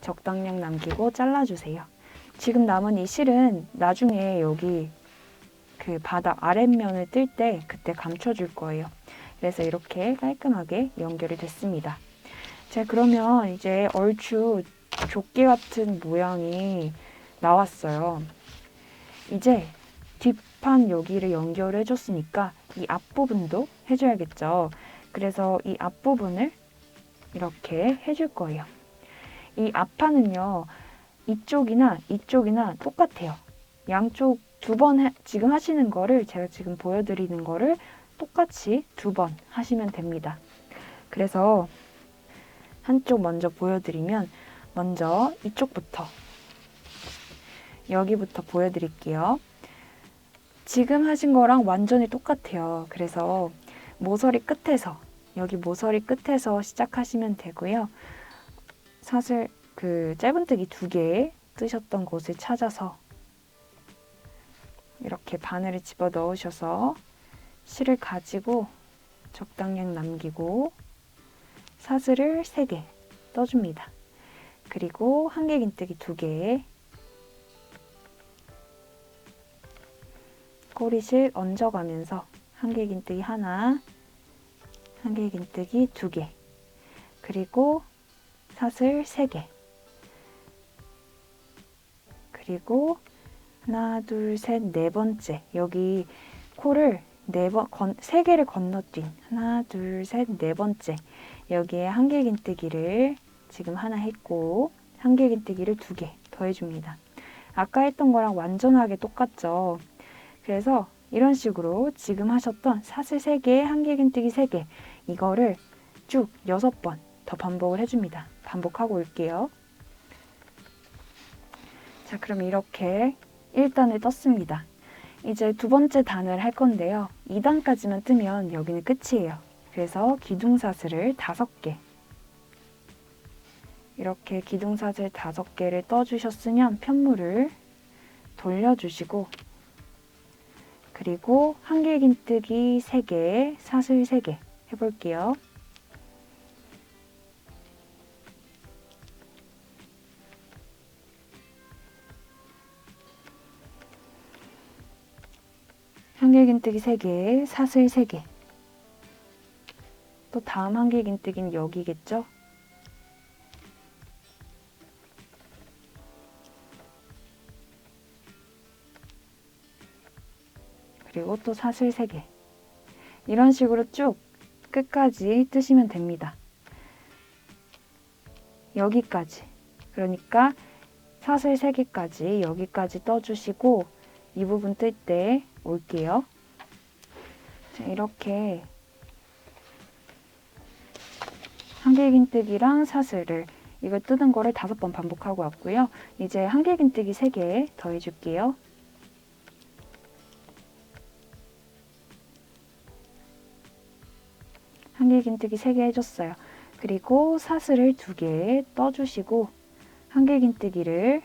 적당량 남기고 잘라주세요. 지금 남은 이 실은 나중에 여기 그 바닥 아랫면을 뜰 때 그때 감춰줄 거예요. 그래서 이렇게 깔끔하게 연결이 됐습니다. 자, 그러면 이제 얼추 조끼 같은 모양이 나왔어요. 이제 뒷판 여기를 연결해 줬으니까 이 앞부분도 해줘야겠죠. 그래서 이 앞부분을 이렇게 해줄 거예요. 이 앞판은요, 이쪽이나 이쪽이나 똑같아요. 양쪽 두 번 지금 하시는 거를 제가 지금 보여드리는 거를 똑같이 2번 하시면 됩니다. 그래서 한쪽 먼저 보여드리면 먼저 이쪽부터 여기부터 보여드릴게요. 지금 하신 거랑 완전히 똑같아요. 그래서 모서리 끝에서 여기 모서리 끝에서 시작하시면 되고요. 사슬 그 짧은뜨기 2개 뜨셨던 곳을 찾아서 이렇게 바늘을 집어 넣으셔서 실을 가지고 적당량 남기고 사슬을 3개 떠줍니다. 그리고 한길긴뜨기 2개, 꼬리실 얹어가면서 한길긴뜨기 하나, 한길긴뜨기 2개, 그리고 사슬 3개, 그리고 하나, 둘, 셋, 네 번째 여기 코를 3개를 건너뛴 하나, 둘, 셋, 네 번째 여기에 한길긴뜨기를 지금 하나 했고 한길긴뜨기를 2개 더해줍니다. 아까 했던 거랑 완전하게 똑같죠. 그래서 이런 식으로 지금 하셨던 사슬 3개, 한길긴뜨기 3개 이거를 쭉 6번 더 반복을 해줍니다. 반복하고 올게요. 자, 그럼 이렇게 1단을 떴습니다. 이제 2번째 단을 할 건데요. 2단까지만 뜨면 여기는 끝이에요. 그래서 기둥사슬을 5개 이렇게 기둥사슬 5개를 떠주셨으면 편물을 돌려주시고 그리고 한길긴뜨기 3개, 사슬 3개 해볼게요. 한길긴뜨기 3개, 사슬 3개. 또 다음 한길긴뜨기는 여기겠죠? 그리고 또 사슬 3개. 이런 식으로 쭉 끝까지 뜨시면 됩니다. 여기까지. 그러니까 사슬 3개까지 여기까지 떠주시고 이 부분 뜰 때 올게요. 자, 이렇게 한길긴뜨기랑 사슬을 이걸 뜨는 거를 5번 반복하고 왔고요. 이제 한길긴뜨기 3개 더해줄게요. 한길긴뜨기 3개 해줬어요. 그리고 사슬을 2개 떠주시고 한길긴뜨기를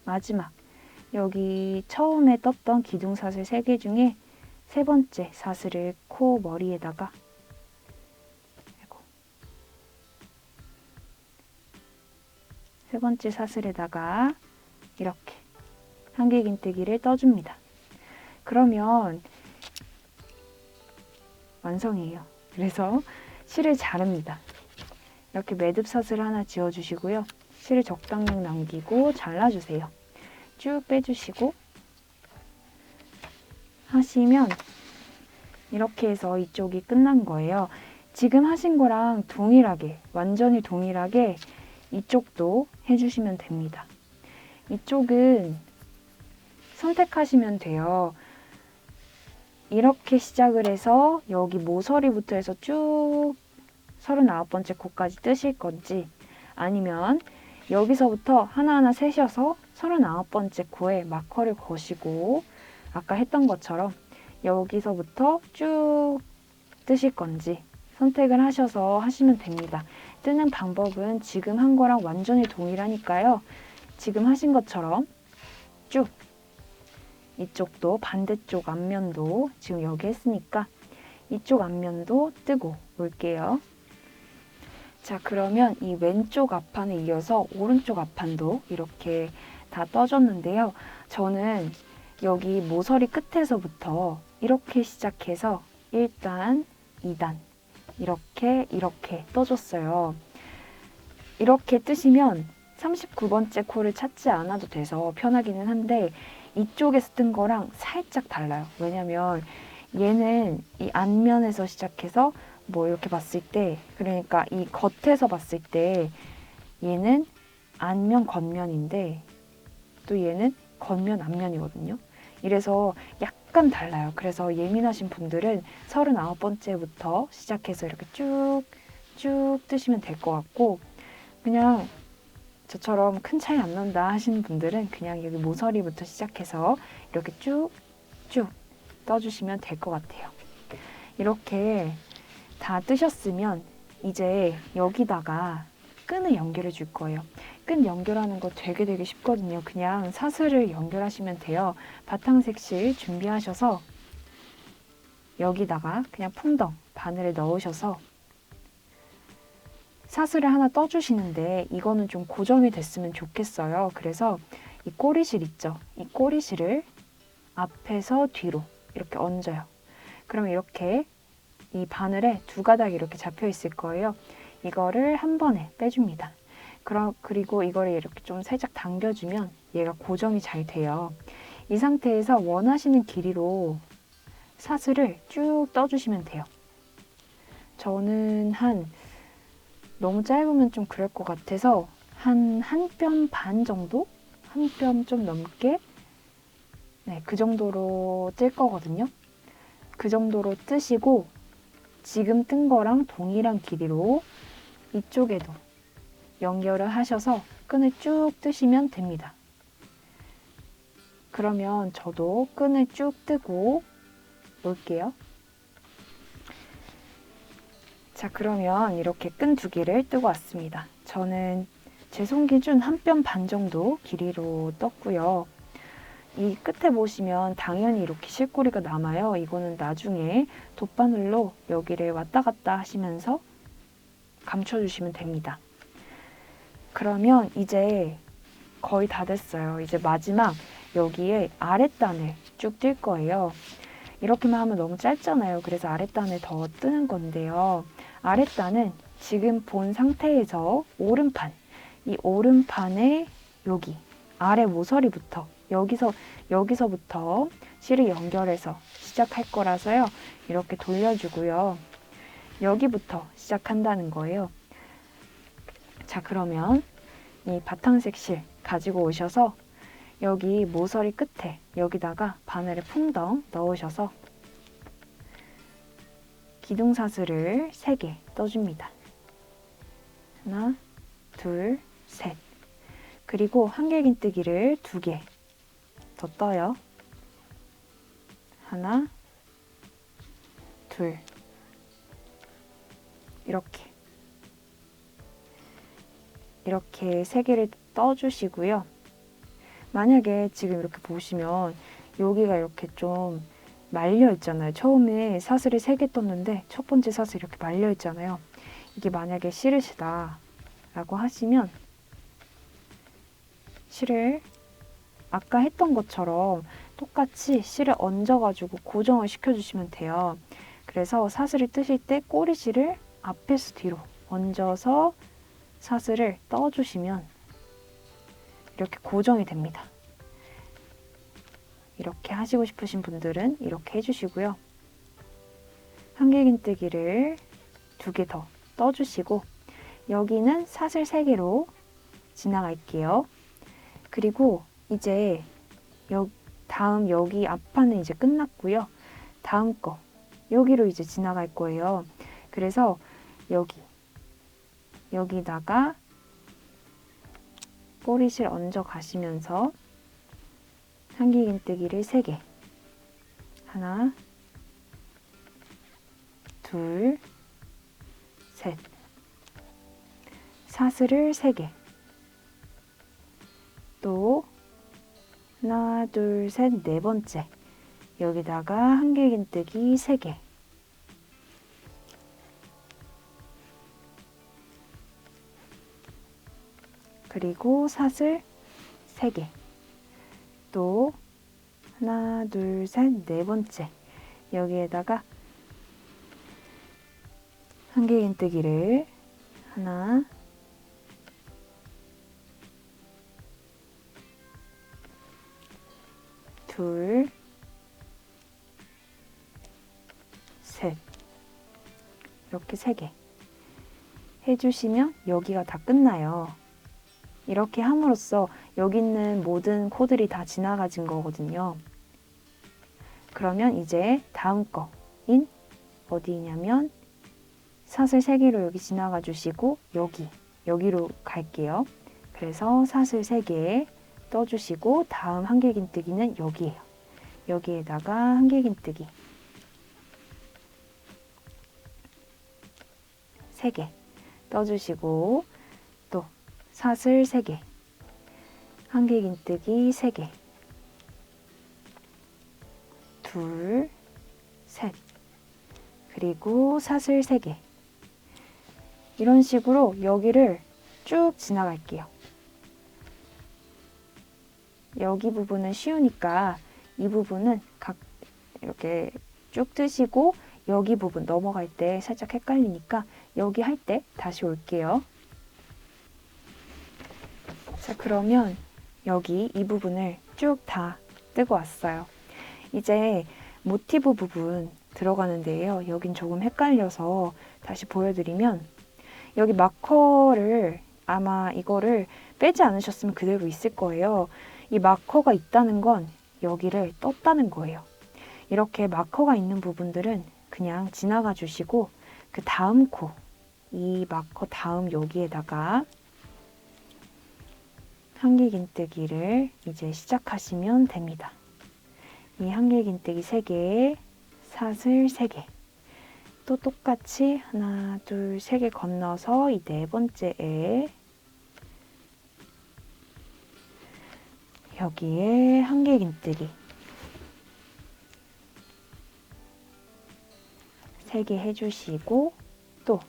마지막 여기 처음에 떴던 기둥사슬 3개 중에 3번째 사슬을 코 머리에다가 세 번째 사슬에다가 이렇게 한길긴뜨기를 떠줍니다. 그러면 완성이에요. 그래서 실을 자릅니다. 이렇게 매듭사슬 하나 지어주시고요. 실을 적당량 남기고 잘라주세요. 쭉 빼주시고 하시면 이렇게 해서 이쪽이 끝난 거예요. 지금 하신 거랑 동일하게, 완전히 동일하게 이쪽도 해주시면 됩니다. 이쪽은 선택하시면 돼요. 이렇게 시작을 해서 여기 모서리부터 해서 쭉 39번째 코까지 뜨실 건지 아니면 여기서부터 하나하나 세셔서 39번째 코에 마커를 거시고 아까 했던 것처럼 여기서부터 쭉 뜨실 건지 선택을 하셔서 하시면 됩니다. 뜨는 방법은 지금 한 거랑 완전히 동일하니까요. 지금 하신 것처럼 쭉 이쪽도 반대쪽 앞면도 지금 여기 했으니까 이쪽 앞면도 뜨고 올게요. 자, 그러면 이 왼쪽 앞판에 이어서 오른쪽 앞판도 이렇게 다 떠줬는데요. 저는 여기 모서리 끝에서부터 이렇게 시작해서 1단, 2단 이렇게 떠줬어요. 이렇게 뜨시면 39번째 코를 찾지 않아도 돼서 편하기는 한데 이쪽에서 뜬 거랑 살짝 달라요. 왜냐면 얘는 이 앞면에서 시작해서 뭐 이렇게 봤을 때, 그러니까 이 겉에서 봤을 때 얘는 앞면 겉면인데 또 얘는 겉면 앞면이거든요. 이래서 약간 달라요. 그래서 예민하신 분들은 39번째부터 시작해서 이렇게 쭉 뜨시면 될 것 같고, 그냥 저처럼 큰 차이 안 난다 하시는 분들은 그냥 여기 모서리부터 시작해서 이렇게 쭉 떠주시면 될 것 같아요. 이렇게 다 뜨셨으면 이제 여기다가 끈을 연결해 줄 거예요. 끈 연결하는 거 되게 쉽거든요. 그냥 사슬을 연결하시면 돼요. 바탕색 실 준비하셔서 여기다가 그냥 풍덩 바늘을 넣으셔서 사슬을 하나 떠주시는데 이거는 좀 고정이 됐으면 좋겠어요. 그래서 이 꼬리실 있죠? 이 꼬리실을 앞에서 뒤로 이렇게 얹어요. 그럼 이렇게 이 바늘에 두 가닥이 이렇게 잡혀 있을 거예요. 이거를 한 번에 빼줍니다. 그리고 이거를 이렇게 좀 살짝 당겨주면 얘가 고정이 잘 돼요. 이 상태에서 원하시는 길이로 사슬을 쭉 떠주시면 돼요. 저는 너무 짧으면 좀 그럴 것 같아서 한 뼘 반 정도? 한 뼘 좀 넘게? 네, 그 정도로 뜰 거거든요. 그 정도로 뜨시고 지금 뜬 거랑 동일한 길이로 이쪽에도 연결을 하셔서 끈을 쭉 뜨시면 됩니다. 그러면 저도 끈을 쭉 뜨고 올게요. 자, 그러면 이렇게 끈 두 개를 뜨고 왔습니다. 저는 제 손 기준 한 뼘 반 정도 길이로 떴고요. 이 끝에 보시면 당연히 이렇게 실꼬리가 남아요. 이거는 나중에 돗바늘로 여기를 왔다 갔다 하시면서 감춰주시면 됩니다. 그러면 이제 거의 다 됐어요. 이제 마지막 여기에 아랫단을 쭉 뜰 거예요. 이렇게만 하면 너무 짧잖아요. 그래서 아랫단을 더 뜨는 건데요. 아랫단은 지금 본 상태에서 오른판, 이 오른판에 여기 아래 모서리부터 여기서부터 실을 연결해서 시작할 거라서요. 이렇게 돌려주고요. 여기부터 시작한다는 거예요. 자, 그러면 이 바탕색 실 가지고 오셔서 여기 모서리 끝에 여기다가 바늘을 풍덩 넣으셔서 기둥사슬을 3개 떠줍니다. 하나, 둘, 셋. 그리고 한길긴뜨기를 2개 더 떠요. 하나, 둘. 이렇게 3개를 떠주시고요. 만약에 지금 이렇게 보시면 여기가 이렇게 좀 말려 있잖아요. 처음에 사슬이 3개 떴는데 첫 번째 사슬이 이렇게 말려 있잖아요. 이게 만약에 싫으시다 라고 하시면 실을 아까 했던 것처럼 똑같이 실을 얹어가지고 고정을 시켜주시면 돼요. 그래서 사슬을 뜨실 때 꼬리실을 앞에서 뒤로 얹어서 사슬을 떠주시면 이렇게 고정이 됩니다. 이렇게 하시고 싶으신 분들은 이렇게 해주시고요. 한길긴뜨기를 2개 더 떠주시고 여기는 사슬 3개로 지나갈게요. 그리고 이제 다음 여기 앞판은 이제 끝났고요. 다음 거 여기로 이제 지나갈 거예요. 그래서 여기다가 꼬리실 얹어 가시면서 한길긴뜨기를 3개. 하나, 둘, 셋. 사슬을 3개. 또 하나, 둘, 셋, 네 번째. 여기다가 한길긴뜨기 3개. 그리고 사슬 3개. 또 하나, 둘, 셋, 네 번째. 여기에다가 한길긴뜨기를 하나, 둘, 셋. 이렇게 3개 해주시면 여기가 다 끝나요. 이렇게 함으로써 여기 있는 모든 코들이 다 지나가진 거거든요. 그러면 이제 다음 거인 어디냐면 사슬 3개로 여기 지나가 주시고 여기로 갈게요. 그래서 사슬 3개 떠주시고 다음 한길긴뜨기는 여기예요. 여기에다가 한길긴뜨기 3개 떠주시고 또 사슬 3개, 한길긴뜨기 3개, 둘, 셋, 그리고 사슬 3개. 이런 식으로 여기를 쭉 지나갈게요. 여기 부분은 쉬우니까 이 부분은 이렇게 쭉 뜨시고 여기 부분 넘어갈 때 살짝 헷갈리니까 여기 할 때 다시 올게요. 자, 그러면 여기 이 부분을 쭉 다 뜨고 왔어요. 이제 모티브 부분 들어가는데요. 여긴 조금 헷갈려서 다시 보여드리면 여기 마커를 아마 이거를 빼지 않으셨으면 그대로 있을 거예요. 이 마커가 있다는 건 여기를 떴다는 거예요. 이렇게 마커가 있는 부분들은 그냥 지나가 주시고 그 다음 코, 이 마커 다음 여기에다가 한길긴뜨기를 이제 시작하시면 됩니다. 이 한길긴뜨기 3개, 사슬 3개. 또 똑같이 하나, 둘, 3개 건너서 이 네 번째에 여기에 한길긴뜨기 3개 해주시고 또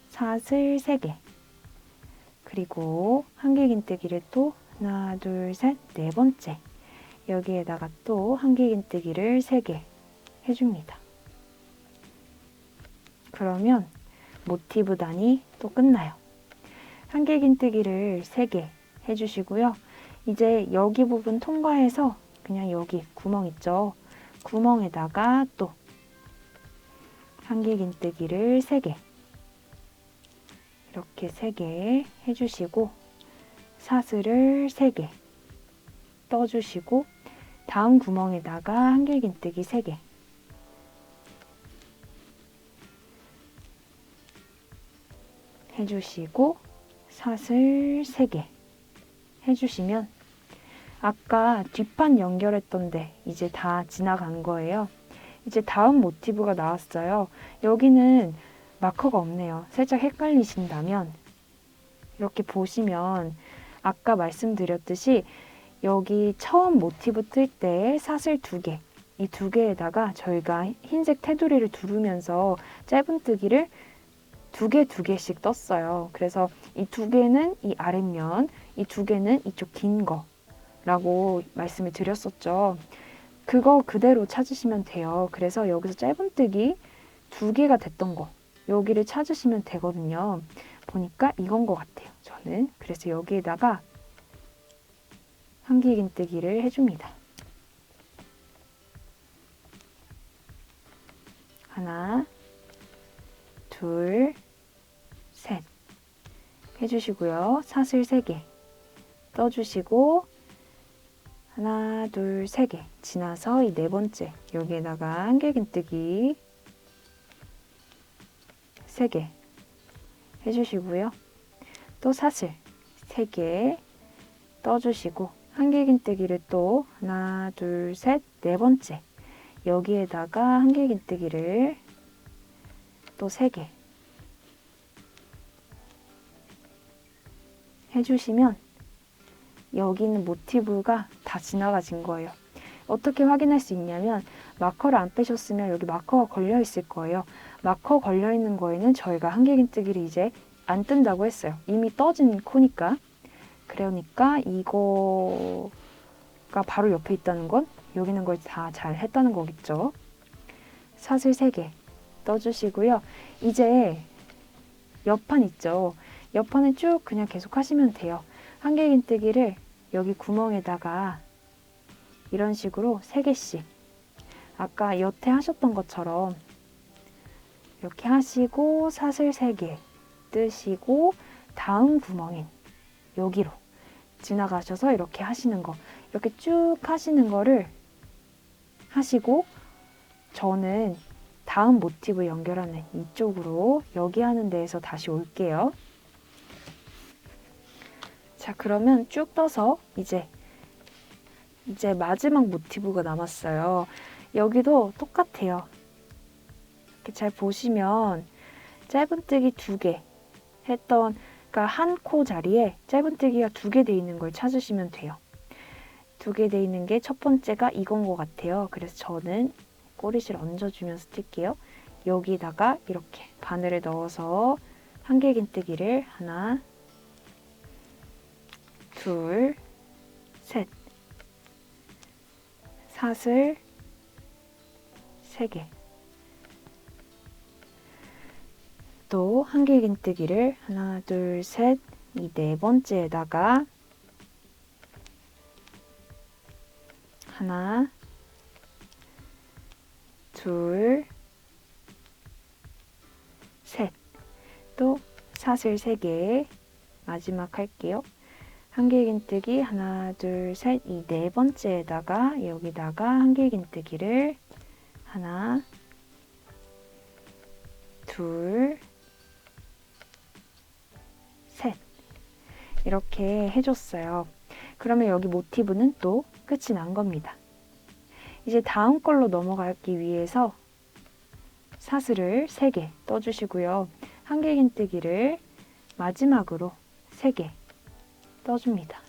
사슬 3개 그리고 한길긴뜨기를 또 하나, 둘, 셋, 네 번째 여기에다가 또 한길긴뜨기를 3개 해줍니다. 그러면 모티브 단이 또 끝나요. 한길긴뜨기를 3개 해주시고요. 이제 여기 부분 통과해서 그냥 여기 구멍 있죠? 구멍에다가 또 한길긴뜨기를 3개 이렇게 3개 해주시고 사슬을 3개 떠주시고 다음 구멍에다가 한길긴뜨기 3개 해주시고 사슬 3개 해주시면 아까 뒷판 연결했던데 이제 다 지나간 거예요. 이제 다음 모티브가 나왔어요. 여기는 마커가 없네요. 살짝 헷갈리신다면 이렇게 보시면 아까 말씀드렸듯이 여기 처음 모티브 뜰 때 사슬 2개 이 2개에다가 저희가 흰색 테두리를 두르면서 짧은뜨기를 2개씩 떴어요. 그래서 이 2개는 이 아랫면, 이 2개는 이쪽 긴 거라고 말씀을 드렸었죠. 그거 그대로 찾으시면 돼요. 그래서 여기서 짧은뜨기 2개가 됐던 거 여기를 찾으시면 되거든요. 보니까 이건 것 같아요. 저는 그래서 여기에다가 한길긴뜨기를 해줍니다. 하나, 둘, 셋 해주시고요. 사슬 3개 떠주시고 하나, 둘, 3개 지나서 이 네 번째 여기에다가 한길긴뜨기 3개 해주시고요. 또 사슬 3개 떠주시고 한길긴뜨기를 또 하나, 둘, 셋, 네 번째 여기에다가 한길긴뜨기를 또 3개 해주시면 여기 있는 모티브가 다 지나가진 거예요. 어떻게 확인할 수 있냐면 마커를 안 빼셨으면 여기 마커가 걸려 있을 거예요. 마커 걸려 있는 거에는 저희가 한길긴뜨기를 이제 안 뜬다고 했어요. 이미 떠진 코니까. 그러니까 이거가 바로 옆에 있다는 건 여기 있는 걸 다 잘 했다는 거겠죠. 사슬 3개 떠주시고요. 이제 옆판 있죠. 옆판을 쭉 그냥 계속 하시면 돼요. 한길긴뜨기를 여기 구멍에다가 이런 식으로 3개씩 아까 여태 하셨던 것처럼 이렇게 하시고 사슬 3개 뜨시고 다음 구멍인 여기로 지나가셔서 이렇게 하시는 거, 이렇게 쭉 하시는 거를 하시고 저는 다음 모티브 연결하는 이쪽으로 여기 하는 데에서 다시 올게요. 자, 그러면 쭉 떠서 이제 마지막 모티브가 남았어요. 여기도 똑같아요. 이렇게 잘 보시면 짧은뜨기 2개 했던, 그러니까 한 코 자리에 짧은뜨기가 2개 돼 있는 걸 찾으시면 돼요. 2개 돼 있는 게 첫 번째가 이건 것 같아요. 그래서 저는 꼬리실 얹어주면서 뜰게요. 여기다가 이렇게 바늘을 넣어서 한길긴뜨기를 하나, 둘, 셋, 사슬 3개, 또 한길긴뜨기를 하나, 둘, 셋, 이 4번째에다가 하나, 둘, 셋, 또 사슬 3개 마지막 할게요. 한길긴뜨기 하나, 둘, 셋, 이 4번째에다가 여기다가 한길긴뜨기를 하나, 둘, 셋 이렇게 해줬어요. 그러면 여기 모티브는 또 끝이 난 겁니다. 이제 다음 걸로 넘어가기 위해서 사슬을 3개 떠주시고요. 한길긴뜨기를 마지막으로 3개 떠줍니다.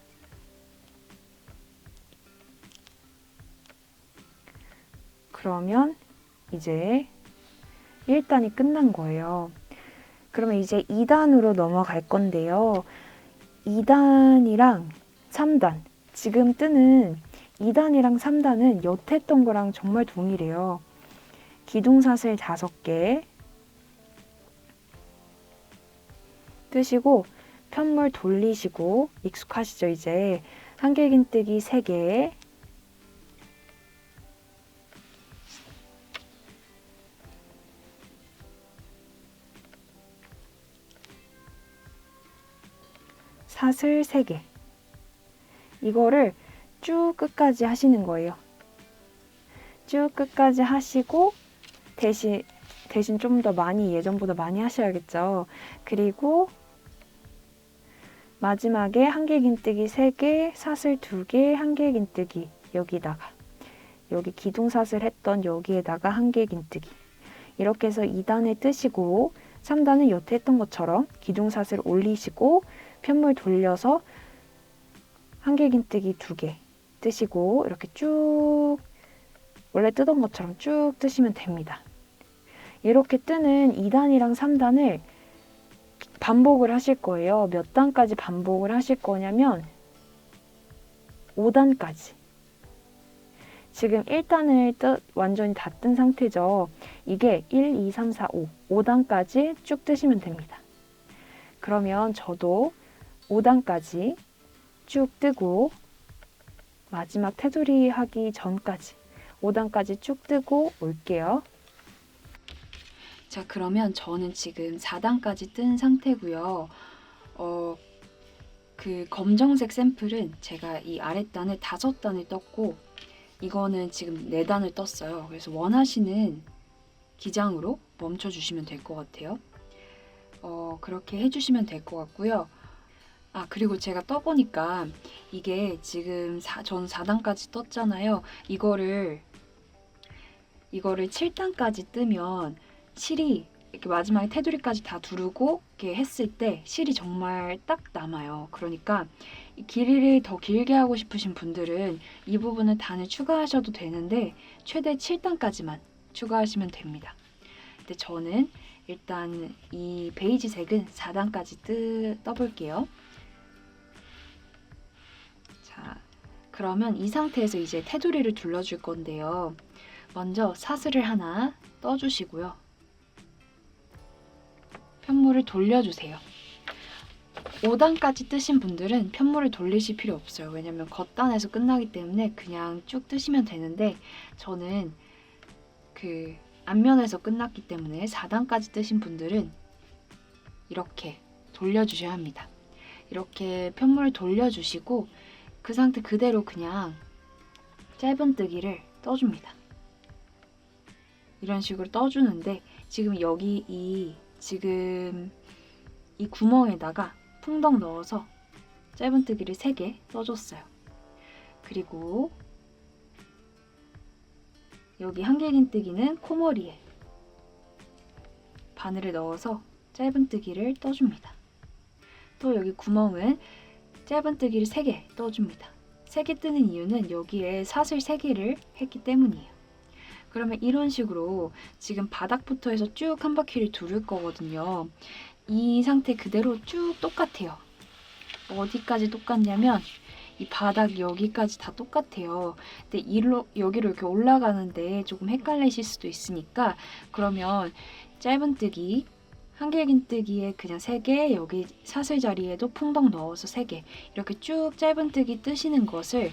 그러면 이제 1단이 끝난 거예요. 그러면 이제 2단으로 넘어갈 건데요. 2단이랑 3단, 지금 뜨는 2단이랑 3단은 여태 했던 거랑 정말 동일해요. 기둥사슬 5개 뜨시고 편물 돌리시고 익숙하시죠? 이제 한길긴뜨기 3개, 사슬 3개, 이거를 쭉 끝까지 하시는 거예요. 쭉 끝까지 하시고 대신 좀 더 많이, 예전보다 많이 하셔야겠죠. 그리고 마지막에 한길긴뜨기 3개, 사슬 2개, 한길긴뜨기 여기다가 여기 기둥사슬 했던 여기에다가 한길긴뜨기 이렇게 해서 2단을 뜨시고 3단은 여태 했던 것처럼 기둥사슬 올리시고 편물 돌려서 한길긴뜨기 2개 뜨시고 이렇게 쭉 원래 뜨던 것처럼 쭉 뜨시면 됩니다. 이렇게 뜨는 2단이랑 3단을 반복을 하실 거예요. 몇 단까지 반복을 하실 거냐면 5단까지. 지금 1단을 완전히 다 뜬 상태죠. 이게 1, 2, 3, 4, 5. 5단까지 쭉 뜨시면 됩니다. 그러면 저도 5단까지 쭉 뜨고 마지막 테두리 하기 전까지 5단까지 쭉 뜨고 올게요. 자, 그러면 저는 지금 4단까지 뜬 상태고요. 그 검정색 샘플은 제가 이 아랫단을 5단을 떴고 이거는 지금 4단을 떴어요. 그래서 원하시는 기장으로 멈춰주시면 될 것 같아요. 그렇게 해주시면 될 것 같고요. 아, 그리고 제가 떠보니까 이게 지금 전 4단까지 떴잖아요. 이거를 7단까지 뜨면 실이 이렇게 마지막에 테두리까지 다 두르고 이렇게 했을 때 실이 정말 딱 남아요. 그러니까 이 길이를 더 길게 하고 싶으신 분들은 이 부분을 단을 추가하셔도 되는데 최대 7단까지만 추가하시면 됩니다. 근데 저는 일단 이 베이지색은 4단까지 떠볼게요. 자, 그러면 이 상태에서 이제 테두리를 둘러줄 건데요. 먼저 사슬을 하나 떠주시고요. 편물을 돌려주세요. 5단까지 뜨신 분들은 편물을 돌리실 필요 없어요. 왜냐면 겉단에서 끝나기 때문에 그냥 쭉 뜨시면 되는데 저는 그 앞면에서 끝났기 때문에 4단까지 뜨신 분들은 이렇게 돌려주셔야 합니다. 이렇게 편물을 돌려주시고 그 상태 그대로 그냥 짧은뜨기를 떠줍니다. 이런 식으로 떠주는데 지금 여기 이 구멍에다가 풍덩 넣어서 짧은뜨기를 3개 떠줬어요. 그리고 여기 한길긴뜨기는 코머리에 바늘을 넣어서 짧은뜨기를 떠줍니다. 또 여기 구멍은 짧은뜨기를 3개 떠줍니다. 3개 뜨는 이유는 여기에 사슬 3개를 했기 때문이에요. 그러면 이런 식으로 지금 바닥부터 해서 쭉 한 바퀴를 두를 거거든요. 이 상태 그대로 쭉 똑같아요. 어디까지 똑같냐면 이 바닥 여기까지 다 똑같아요. 근데 여기로 이렇게 올라가는데 조금 헷갈리실 수도 있으니까 그러면 짧은뜨기, 한길긴뜨기에 그냥 3개, 여기 사슬 자리에도 풍덩 넣어서 3개 이렇게 쭉 짧은뜨기 뜨시는 것을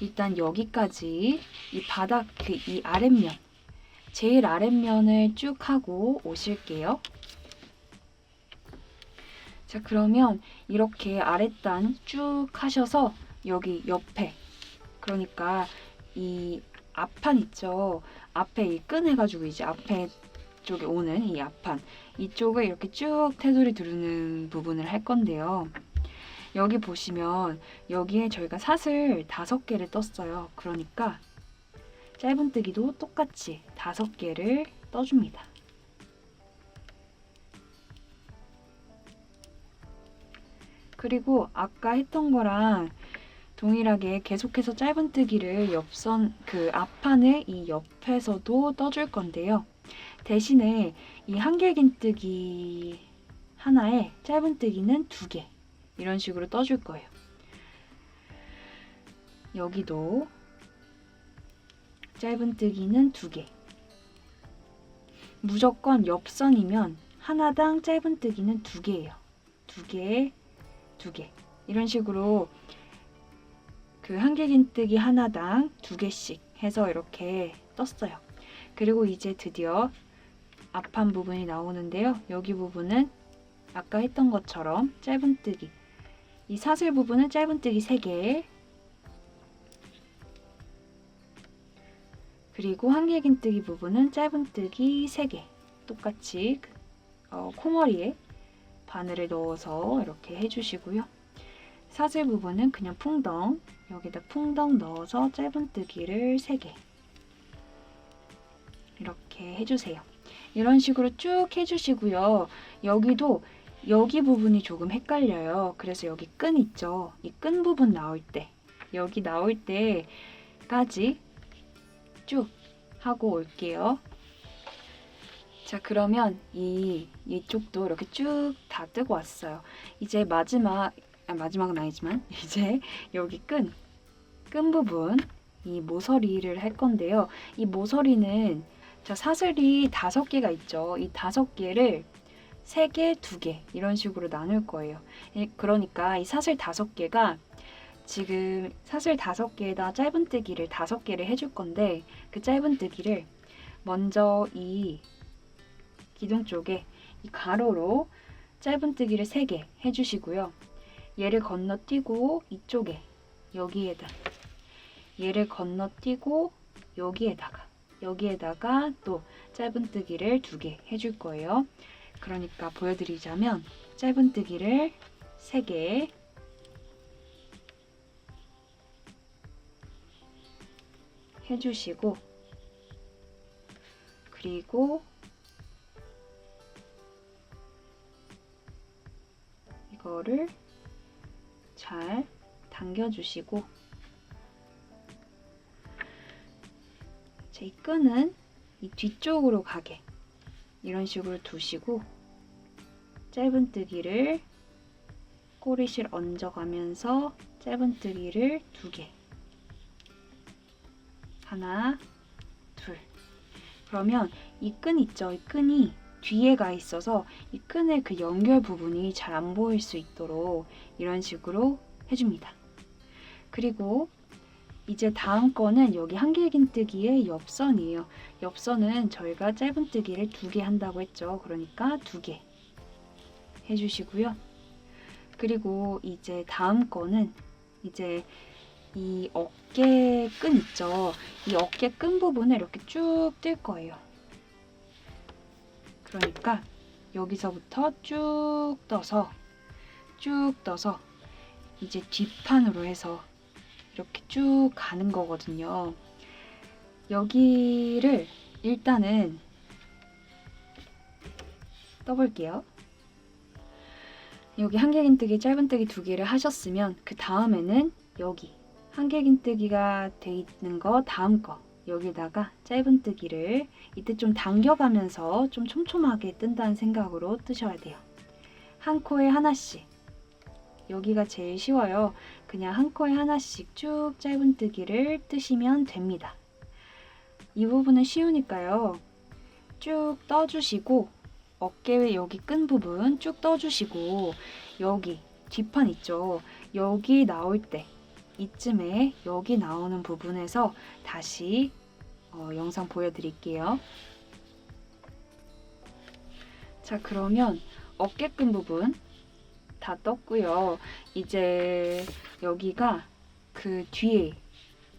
일단 여기까지 이 바닥 이 아랫면 제일 아랫면을 쭉 하고 오실게요. 자, 그러면 이렇게 아랫단 쭉 하셔서 여기 옆에 그러니까 이 앞판 있죠. 앞에 이 끈 해가지고 이제 앞에 쪽에 오는 이 앞판 이쪽을 이렇게 쭉 테두리 두르는 부분을 할 건데요. 여기 보시면 여기에 저희가 사슬 5개를 떴어요. 그러니까 짧은뜨기도 똑같이 5개를 떠줍니다. 그리고 아까 했던 거랑 동일하게 계속해서 짧은뜨기를 옆선 그 앞판의 이 옆에서도 떠줄 건데요. 대신에 이 한길긴뜨기 하나에 짧은뜨기는 2개 이런 식으로 떠줄 거예요. 여기도 짧은뜨기는 2개. 무조건 옆선이면 하나당 짧은뜨기는 2개예요. 2개, 2개. 이런 식으로 그 한길긴뜨기 하나당 2개씩 해서 이렇게 떴어요. 그리고 이제 드디어 앞판 부분이 나오는데요. 여기 부분은 아까 했던 것처럼 짧은뜨기 이 사슬 부분은 짧은뜨기 3개 그리고 한길긴뜨기 부분은 짧은뜨기 3개 똑같이 코머리에 바늘을 넣어서 이렇게 해주시고요. 사슬 부분은 그냥 풍덩 여기다 풍덩 넣어서 짧은뜨기를 3개 이렇게 해주세요. 이런 식으로 쭉 해주시고요. 여기도 여기 부분이 조금 헷갈려요. 그래서 여기 끈 있죠. 이 끈 부분 나올 때 여기 나올 때까지 쭉 하고 올게요. 자, 그러면 이쪽도 이렇게 쭉 다 뜨고 왔어요. 이제 마지막은 아니지만 이제 여기 끈 부분 이 모서리를 할 건데요. 이 모서리는 자, 사슬이 5개가 있죠. 이 5개를 3개, 2개 이런 식으로 나눌 거예요. 그러니까 이 사슬 5개가 지금 사슬 5개에다 짧은뜨기를 5개를 해줄 건데 그 짧은뜨기를 먼저 이 기둥 쪽에 이 가로로 짧은뜨기를 3개 해주시고요. 얘를 건너뛰고 이쪽에 여기에다 얘를 건너뛰고 여기에다가 또 짧은뜨기를 2개 해줄 거예요. 그러니까 보여드리자면 짧은뜨기를 3개 해주시고 그리고 이거를 잘 당겨주시고, 이 끈은 이 뒤쪽으로 가게 이런 식으로 두시고, 짧은뜨기를 꼬리실 얹어가면서 짧은뜨기를 2개, 하나, 둘. 그러면 이 끈 있죠? 이 끈이 뒤에 가 있어서 이 끈의 그 연결 부분이 잘 안 보일 수 있도록 이런 식으로 해줍니다. 그리고 이제 다음 거는 여기 한길긴뜨기의 옆선이에요. 옆선은 저희가 짧은뜨기를 2개 한다고 했죠. 그러니까 2개 해주시고요. 그리고 이제 다음 거는 이제 이 어깨 끈 있죠. 이 어깨 끈 부분을 이렇게 쭉 뜰 거예요. 그러니까 여기서부터 쭉 떠서 이제 뒷판으로 해서 이렇게 쭉 가는 거거든요. 여기를 일단은 떠볼게요. 여기 한길긴뜨기, 짧은뜨기 2개를 하셨으면 그 다음에는 여기 한길긴뜨기가 돼 있는 거 다음 거 여기다가 짧은뜨기를 이때 좀 당겨가면서 좀 촘촘하게 뜬다는 생각으로 뜨셔야 돼요. 한 코에 하나씩. 여기가 제일 쉬워요. 그냥 한 코에 하나씩 쭉 짧은뜨기를 뜨시면 됩니다. 이 부분은 쉬우니까요. 쭉 떠주시고 어깨 여기 끈 부분 쭉 떠주시고 여기 뒷판 있죠. 여기 나올 때 이쯤에 여기 나오는 부분에서 다시 영상 보여드릴게요. 자, 그러면 어깨끈 부분 다 떴고요. 이제 여기가 그 뒤에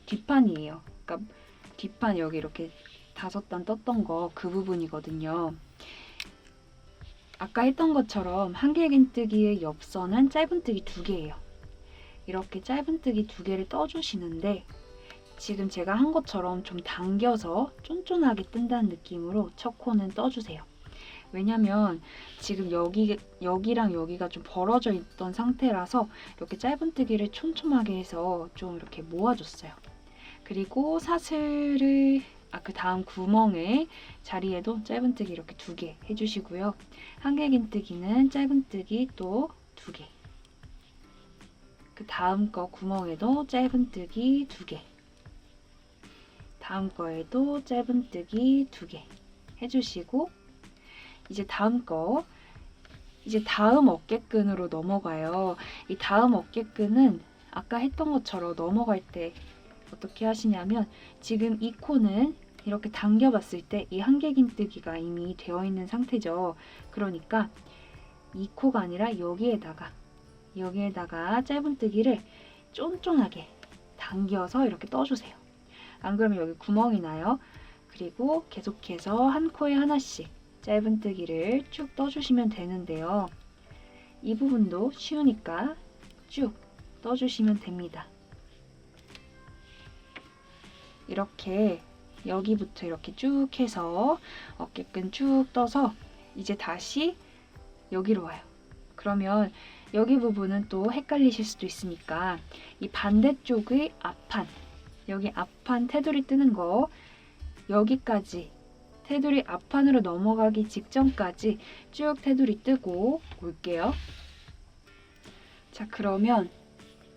뒷판이에요. 그러니까 뒷판 여기 이렇게 5단 떴던 거 그 부분이거든요. 아까 했던 것처럼 한길긴뜨기의 옆선은 짧은뜨기 2개예요. 이렇게 짧은뜨기 2개를 떠주시는데 지금 제가 한 것처럼 좀 당겨서 쫀쫀하게 뜬다는 느낌으로 첫 코는 떠주세요. 왜냐면 지금 여기랑 여기가 좀 벌어져 있던 상태라서 이렇게 짧은뜨기를 촘촘하게 해서 좀 이렇게 모아줬어요. 그리고 사슬을 그 다음 구멍의 자리에도 짧은뜨기 이렇게 2개 해주시고요. 한길긴뜨기는 짧은뜨기 또 2개. 그 다음 거 구멍에도 짧은뜨기 2개. 다음 거에도 짧은뜨기 2개 해주시고 이제 다음 거 이제 다음 어깨끈으로 넘어가요. 이 다음 어깨끈은 아까 했던 것처럼 넘어갈 때 어떻게 하시냐면 지금 이 코는 이렇게 당겨봤을 때 이 한길긴뜨기가 이미 되어 있는 상태죠. 그러니까 이 코가 아니라 여기에다가 짧은뜨기를 쫀쫀하게 당겨서 이렇게 떠주세요. 안 그러면 여기 구멍이 나요. 그리고 계속해서 한 코에 하나씩 짧은뜨기를 쭉 떠주시면 되는데요. 이 부분도 쉬우니까 쭉 떠주시면 됩니다. 이렇게 여기부터 이렇게 쭉 해서 어깨끈 쭉 떠서 이제 다시 여기로 와요. 그러면 여기 부분은 또 헷갈리실 수도 있으니까 이 반대쪽의 앞판, 여기 앞판 테두리 뜨는 거 여기까지 테두리 앞판으로 넘어가기 직전까지 쭉 테두리 뜨고 올게요. 자, 그러면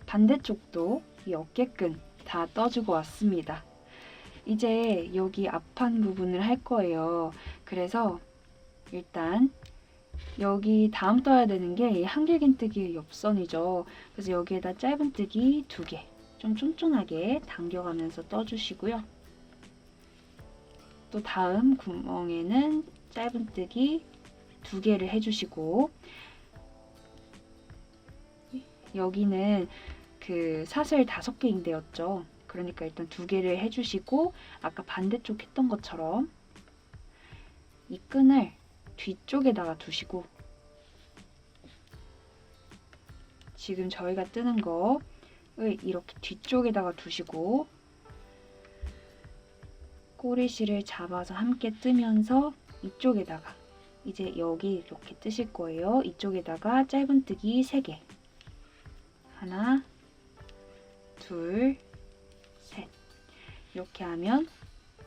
반대쪽도 이 어깨끈 다 떠주고 왔습니다. 이제 여기 앞판 부분을 할 거예요. 그래서 일단 여기 다음 떠야 되는 게 이 한길긴뜨기의 옆선이죠. 그래서 여기에다 짧은뜨기 2개 좀 쫀쫀하게 당겨가면서 떠주시고요. 또 다음 구멍에는 짧은뜨기 2개를 해주시고 여기는 그 사슬 5개인데였죠. 그러니까 일단 2개를 해주시고 아까 반대쪽 했던 것처럼 이 끈을 뒤쪽에다가 두시고 지금 저희가 뜨는 거를 이렇게 뒤쪽에다가 두시고 꼬리실을 잡아서 함께 뜨면서 이쪽에다가 이제 여기 이렇게 뜨실 거예요. 이쪽에다가 짧은뜨기 3개 하나, 둘, 셋. 이렇게 하면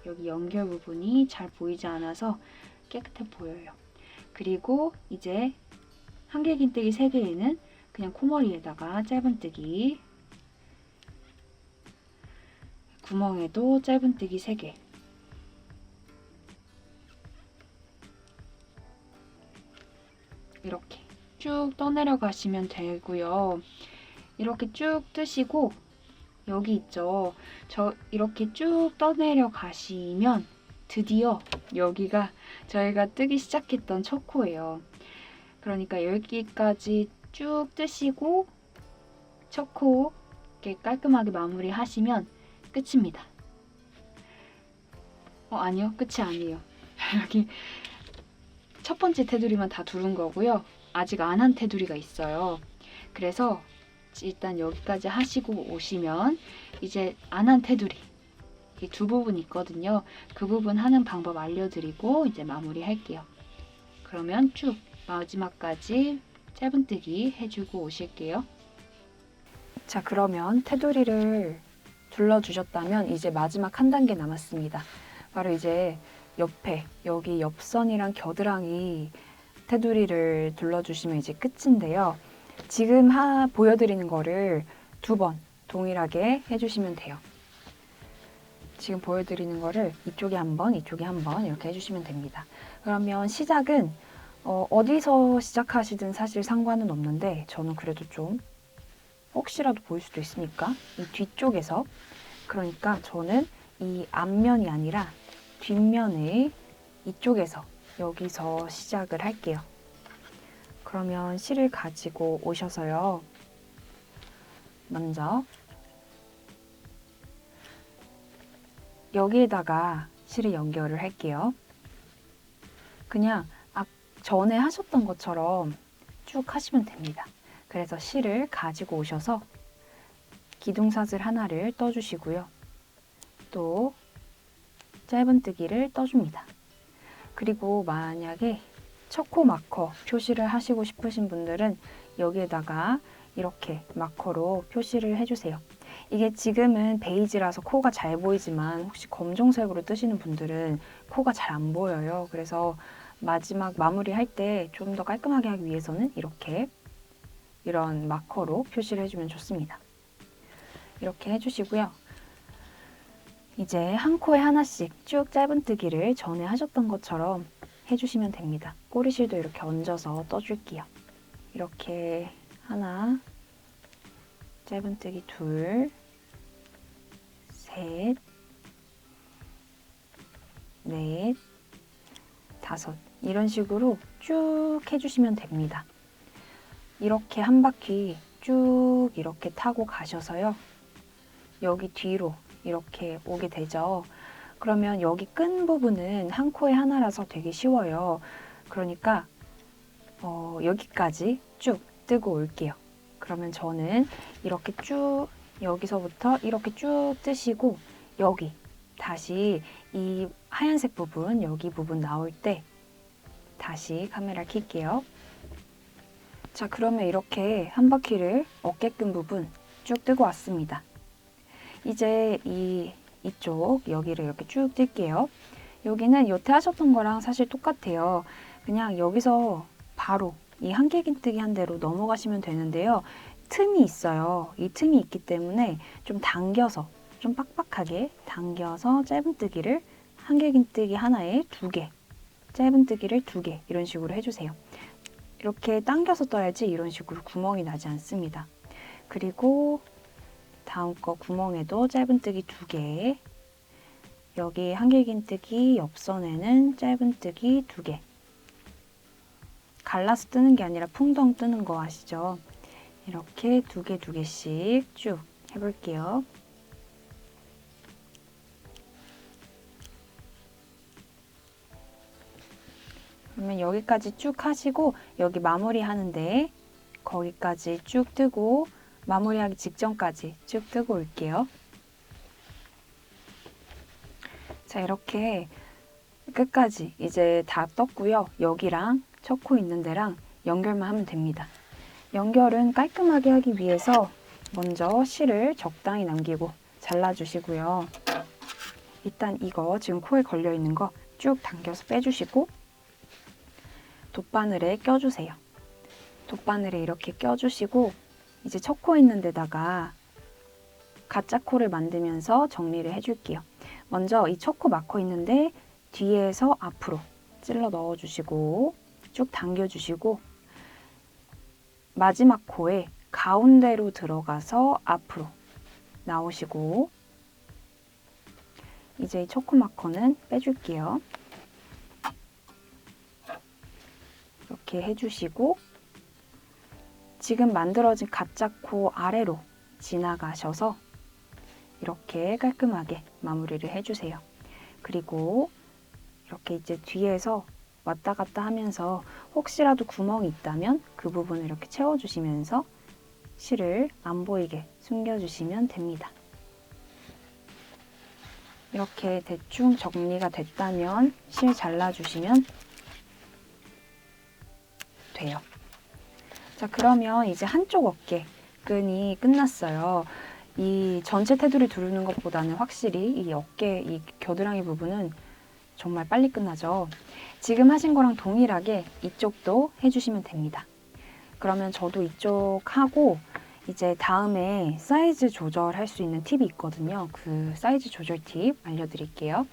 여기 연결 부분이 잘 보이지 않아서 깨끗해 보여요. 그리고 이제 한길긴뜨기 3개에는 그냥 코머리에다가 짧은뜨기, 구멍에도 짧은뜨기 3개, 이렇게 쭉 떠내려 가시면 되고요. 이렇게 쭉 뜨시고 여기 있죠. 저 이렇게 쭉 떠내려 가시면 드디어 여기가 저희가 뜨기 시작했던 첫 코예요. 그러니까 여기까지 쭉 뜨시고 첫 코 이렇게 깔끔하게 마무리 하시면 끝입니다. 아니요. 끝이 아니에요. 여기 첫 번째 테두리만 다 두른 거고요. 아직 안 한 테두리가 있어요. 그래서 일단 여기까지 하시고 오시면 이제 안 한 테두리 이 두 부분 있거든요. 그 부분 하는 방법 알려드리고 이제 마무리 할게요. 그러면 쭉 마지막까지 짧은뜨기 해주고 오실게요. 자, 그러면 테두리를 둘러주셨다면 이제 마지막 한 단계 남았습니다. 바로 이제 옆에 여기 옆선이랑 겨드랑이 테두리를 둘러주시면 이제 끝인데요. 지금 보여드리는 거를 2번 동일하게 해주시면 돼요. 지금 보여드리는 거를 이쪽에 한 번, 이쪽에 한 번 이렇게 해주시면 됩니다. 그러면 시작은 어디서 시작하시든 사실 상관은 없는데 저는 그래도 좀 혹시라도 보일 수도 있으니까 이 뒤쪽에서, 그러니까 저는 이 앞면이 아니라 뒷면의 이쪽에서 여기서 시작을 할게요. 그러면 실을 가지고 오셔서요. 먼저 여기에다가 실을 연결을 할게요. 그냥 전에 하셨던 것처럼 쭉 하시면 됩니다. 그래서 실을 가지고 오셔서 기둥사슬 하나를 떠주시고요. 또 짧은뜨기를 떠줍니다. 그리고 만약에 첫 코 마커 표시를 하시고 싶으신 분들은 여기에다가 이렇게 마커로 표시를 해주세요. 이게 지금은 베이지라서 코가 잘 보이지만 혹시 검정색으로 뜨시는 분들은 코가 잘 안 보여요. 그래서 마지막 마무리할 때 좀 더 깔끔하게 하기 위해서는 이렇게 이런 마커로 표시를 해주면 좋습니다. 이렇게 해주시고요. 이제 한 코에 하나씩 쭉 짧은뜨기를 전에 하셨던 것처럼 해주시면 됩니다. 꼬리실도 이렇게 얹어서 떠줄게요. 이렇게 하나, 짧은뜨기 둘, 셋, 넷, 다섯, 이런 식으로 쭉 해주시면 됩니다. 이렇게 한 바퀴 쭉 이렇게 타고 가셔서요. 여기 뒤로 이렇게 오게 되죠. 그러면 여기 끈 부분은 한 코에 하나라서 되게 쉬워요. 그러니까 여기까지 쭉 뜨고 올게요. 그러면 저는 이렇게 쭉 여기서부터 이렇게 쭉 뜨시고 여기 다시 이 하얀색 부분, 여기 부분 나올 때 다시 카메라 켤게요. 자, 그러면 이렇게 한 바퀴를 어깨끈 부분 쭉 뜨고 왔습니다. 이제 이쪽 여기를 이렇게 쭉 뜰게요. 여기는 여태 하셨던 거랑 사실 똑같아요. 그냥 여기서 바로 이 한길긴뜨기 한 대로 넘어가시면 되는데요. 틈이 있어요. 이 틈이 있기 때문에 좀 당겨서, 좀 빡빡하게 당겨서 짧은뜨기를 한길긴뜨기 하나에 2개, 짧은뜨기를 2개 이런 식으로 해주세요. 이렇게 당겨서 떠야지 이런 식으로 구멍이 나지 않습니다. 그리고 다음 거 구멍에도 짧은뜨기 2개, 여기 한길긴뜨기 옆선에는 짧은뜨기 2개. 갈라서 뜨는 게 아니라 풍덩 뜨는 거 아시죠? 이렇게 2개, 2개씩 쭉 해볼게요. 그러면 여기까지 쭉 하시고 여기 마무리 하는데 거기까지 쭉 뜨고 마무리하기 직전까지 쭉 뜨고 올게요. 자, 이렇게 끝까지 이제 다 떴고요. 여기랑 첫 코 있는 데랑 연결만 하면 됩니다. 연결은 깔끔하게 하기 위해서 먼저 실을 적당히 남기고 잘라주시고요. 일단 이거 지금 코에 걸려있는 거 쭉 당겨서 빼주시고 돗바늘에 껴주세요. 돗바늘에 이렇게 껴주시고 이제 첫 코 있는 데다가 가짜 코를 만들면서 정리를 해줄게요. 먼저 이 첫 코 막혀 있는데 뒤에서 앞으로 찔러 넣어주시고 쭉 당겨주시고 마지막 코에 가운데로 들어가서 앞으로 나오시고 이제 이 첫 코 마커는 빼줄게요. 이렇게 해주시고 지금 만들어진 가짜 코 아래로 지나가셔서 이렇게 깔끔하게 마무리를 해주세요. 그리고 이렇게 이제 뒤에서 왔다 갔다 하면서 혹시라도 구멍이 있다면 그 부분을 이렇게 채워주시면서 실을 안 보이게 숨겨주시면 됩니다. 이렇게 대충 정리가 됐다면 실 잘라주시면 돼요. 자, 그러면 이제 한쪽 어깨 끈이 끝났어요. 이 전체 테두리 두르는 것보다는 확실히 이 어깨, 이 겨드랑이 부분은 정말 빨리 끝나죠. 지금 하신 거랑 동일하게 이쪽도 해주시면 됩니다. 그러면 저도 이쪽 하고 이제 다음에 사이즈 조절할 수 있는 팁이 있거든요. 그 사이즈 조절 팁 알려드릴게요.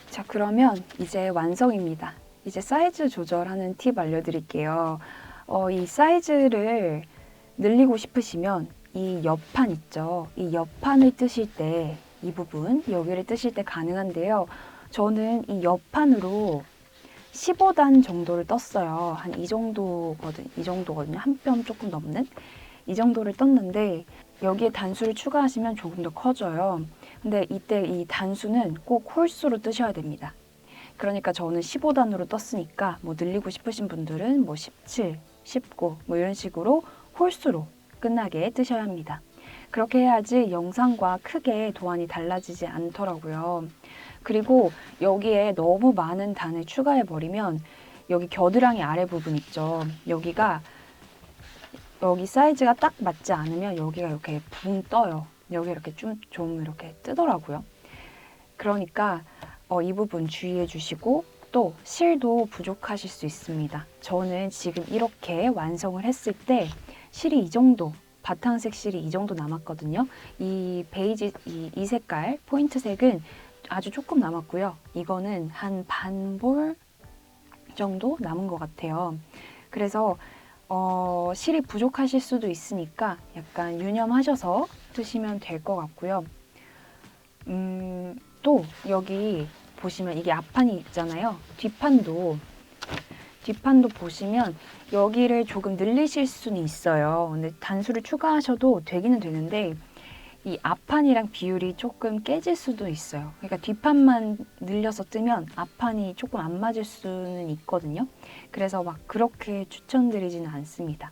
자, 그러면 이제 완성입니다. 이제 사이즈 조절하는 팁 알려드릴게요. 이 사이즈를 늘리고 싶으시면 이 옆판 있죠. 이 옆판을 뜨실 때 이 부분, 여기를 뜨실 때 가능한데요. 저는 이 옆판으로 15단 정도를 떴어요. 한 이 정도거든요. 한 뼘 조금 넘는? 이 정도를 떴는데 여기에 단수를 추가하시면 조금 더 커져요. 근데 이때 이 단수는 꼭 홀수로 뜨셔야 됩니다. 그러니까 저는 15단으로 떴으니까 뭐 늘리고 싶으신 분들은 뭐 17, 19 뭐 이런 식으로 홀수로 끝나게 뜨셔야 합니다. 그렇게 해야지 영상과 크게 도안이 달라지지 않더라고요. 그리고 여기에 너무 많은 단을 추가해버리면 여기 겨드랑이 아래 부분 있죠. 여기 사이즈가 딱 맞지 않으면 여기가 이렇게 붕 떠요. 여기 이렇게 좀 이렇게 뜨더라고요. 그러니까 이 부분 주의해 주시고 또 실도 부족하실 수 있습니다. 저는 지금 이렇게 완성을 했을 때 실이 이 정도, 바탕색 실이 이 정도 남았거든요. 이 베이지, 이 색깔, 포인트 색은 아주 조금 남았고요. 이거는 한 반볼 정도 남은 것 같아요. 그래서 실이 부족하실 수도 있으니까 약간 유념하셔서 뜨시면 될 것 같고요. 또 여기 보시면 이게 앞판이 있잖아요. 뒷판도 보시면 여기를 조금 늘리실 수는 있어요. 근데 단수를 추가하셔도 되기는 되는데 이 앞판이랑 비율이 조금 깨질 수도 있어요. 그러니까 뒷판만 늘려서 뜨면 앞판이 조금 안 맞을 수는 있거든요. 그래서 막 그렇게 추천드리지는 않습니다.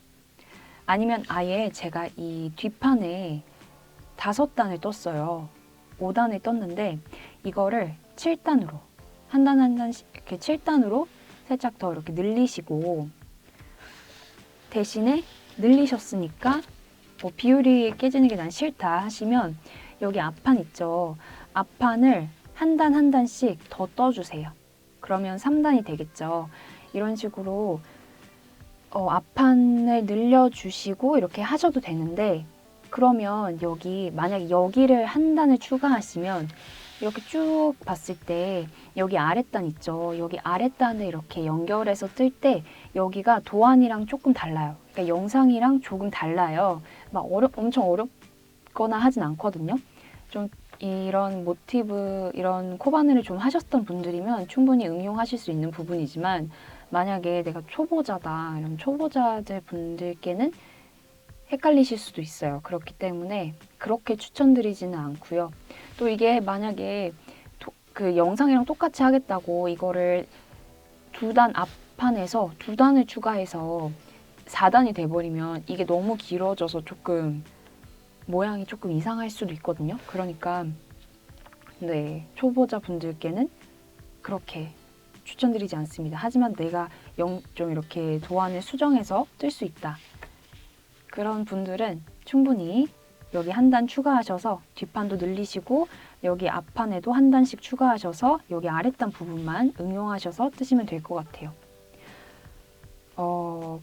아니면 아예 제가 이 뒷판에 5단을 떴어요. 5단을 떴는데 이거를 7단으로 한 단 한 단씩 이렇게 7단으로 살짝 더 이렇게 늘리시고 대신에 늘리셨으니까 뭐 비율이 깨지는 게 난 싫다 하시면 여기 앞판 있죠. 앞판을 한 단 한 단씩 더 떠주세요. 그러면 3단이 되겠죠. 이런 식으로 앞판을 늘려주시고 이렇게 하셔도 되는데 그러면 만약에 여기를 한 단을 추가하시면 이렇게 쭉 봤을 때 여기 아랫단 있죠. 여기 아랫단을 이렇게 연결해서 뜰 때 여기가 도안이랑 조금 달라요. 그러니까 영상이랑 조금 달라요. 막 엄청 어렵거나 하진 않거든요. 좀 이런 모티브, 이런 코바늘을 좀 하셨던 분들이면 충분히 응용하실 수 있는 부분이지만 만약에 내가 초보자다, 이런 초보자들 분들께는 헷갈리실 수도 있어요. 그렇기 때문에 그렇게 추천드리지는 않고요. 또 이게 만약에 그 영상이랑 똑같이 하겠다고 이거를 2단 앞판에서 2단을 추가해서 4단이 돼버리면 이게 너무 길어져서 조금 모양이 조금 이상할 수도 있거든요. 그러니까 네, 초보자 분들께는 그렇게 추천드리지 않습니다. 하지만 내가 좀 이렇게 도안을 수정해서 뜰 수 있다. 그런 분들은 충분히 여기 한 단 추가하셔서 뒷판도 늘리시고 여기 앞판에도 한 단씩 추가하셔서 여기 아랫단 부분만 응용하셔서 뜨시면 될 것 같아요.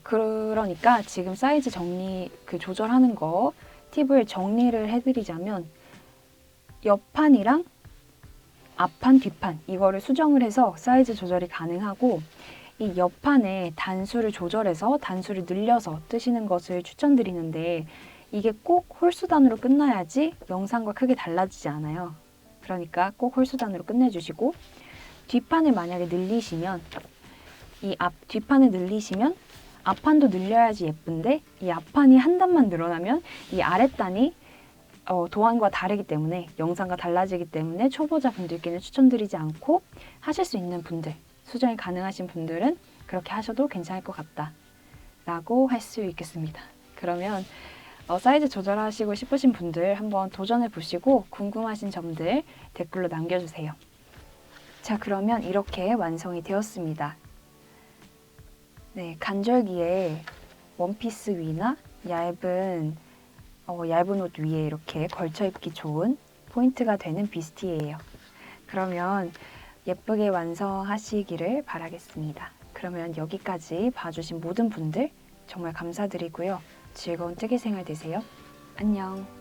그러니까 지금 사이즈 정리 조절하는 거 팁을 정리를 해드리자면 옆판이랑 앞판, 뒷판 이거를 수정을 해서 사이즈 조절이 가능하고 이 옆판에 단수를 조절해서 단수를 늘려서 뜨시는 것을 추천드리는데 이게 꼭 홀수단으로 끝나야지 영상과 크게 달라지지 않아요. 그러니까 꼭 홀수단으로 끝내주시고 뒷판을 만약에 늘리시면 뒷판을 늘리시면 앞판도 늘려야지 예쁜데 이 앞판이 한 단만 늘어나면 이 아랫단이 도안과 다르기 때문에 영상과 달라지기 때문에 초보자분들께는 추천드리지 않고 하실 수 있는 분들, 수정이 가능하신 분들은 그렇게 하셔도 괜찮을 것 같다 라고 할 수 있겠습니다. 그러면 사이즈 조절하시고 싶으신 분들 한번 도전해 보시고 궁금하신 점들 댓글로 남겨주세요. 자, 그러면 이렇게 완성이 되었습니다. 네, 간절기에 원피스 위나 얇은 옷 위에 이렇게 걸쳐 입기 좋은 포인트가 되는 비스티예요. 그러면 예쁘게 완성하시기를 바라겠습니다. 그러면 여기까지 봐주신 모든 분들 정말 감사드리고요. 즐거운 뜨개 생활 되세요. 안녕.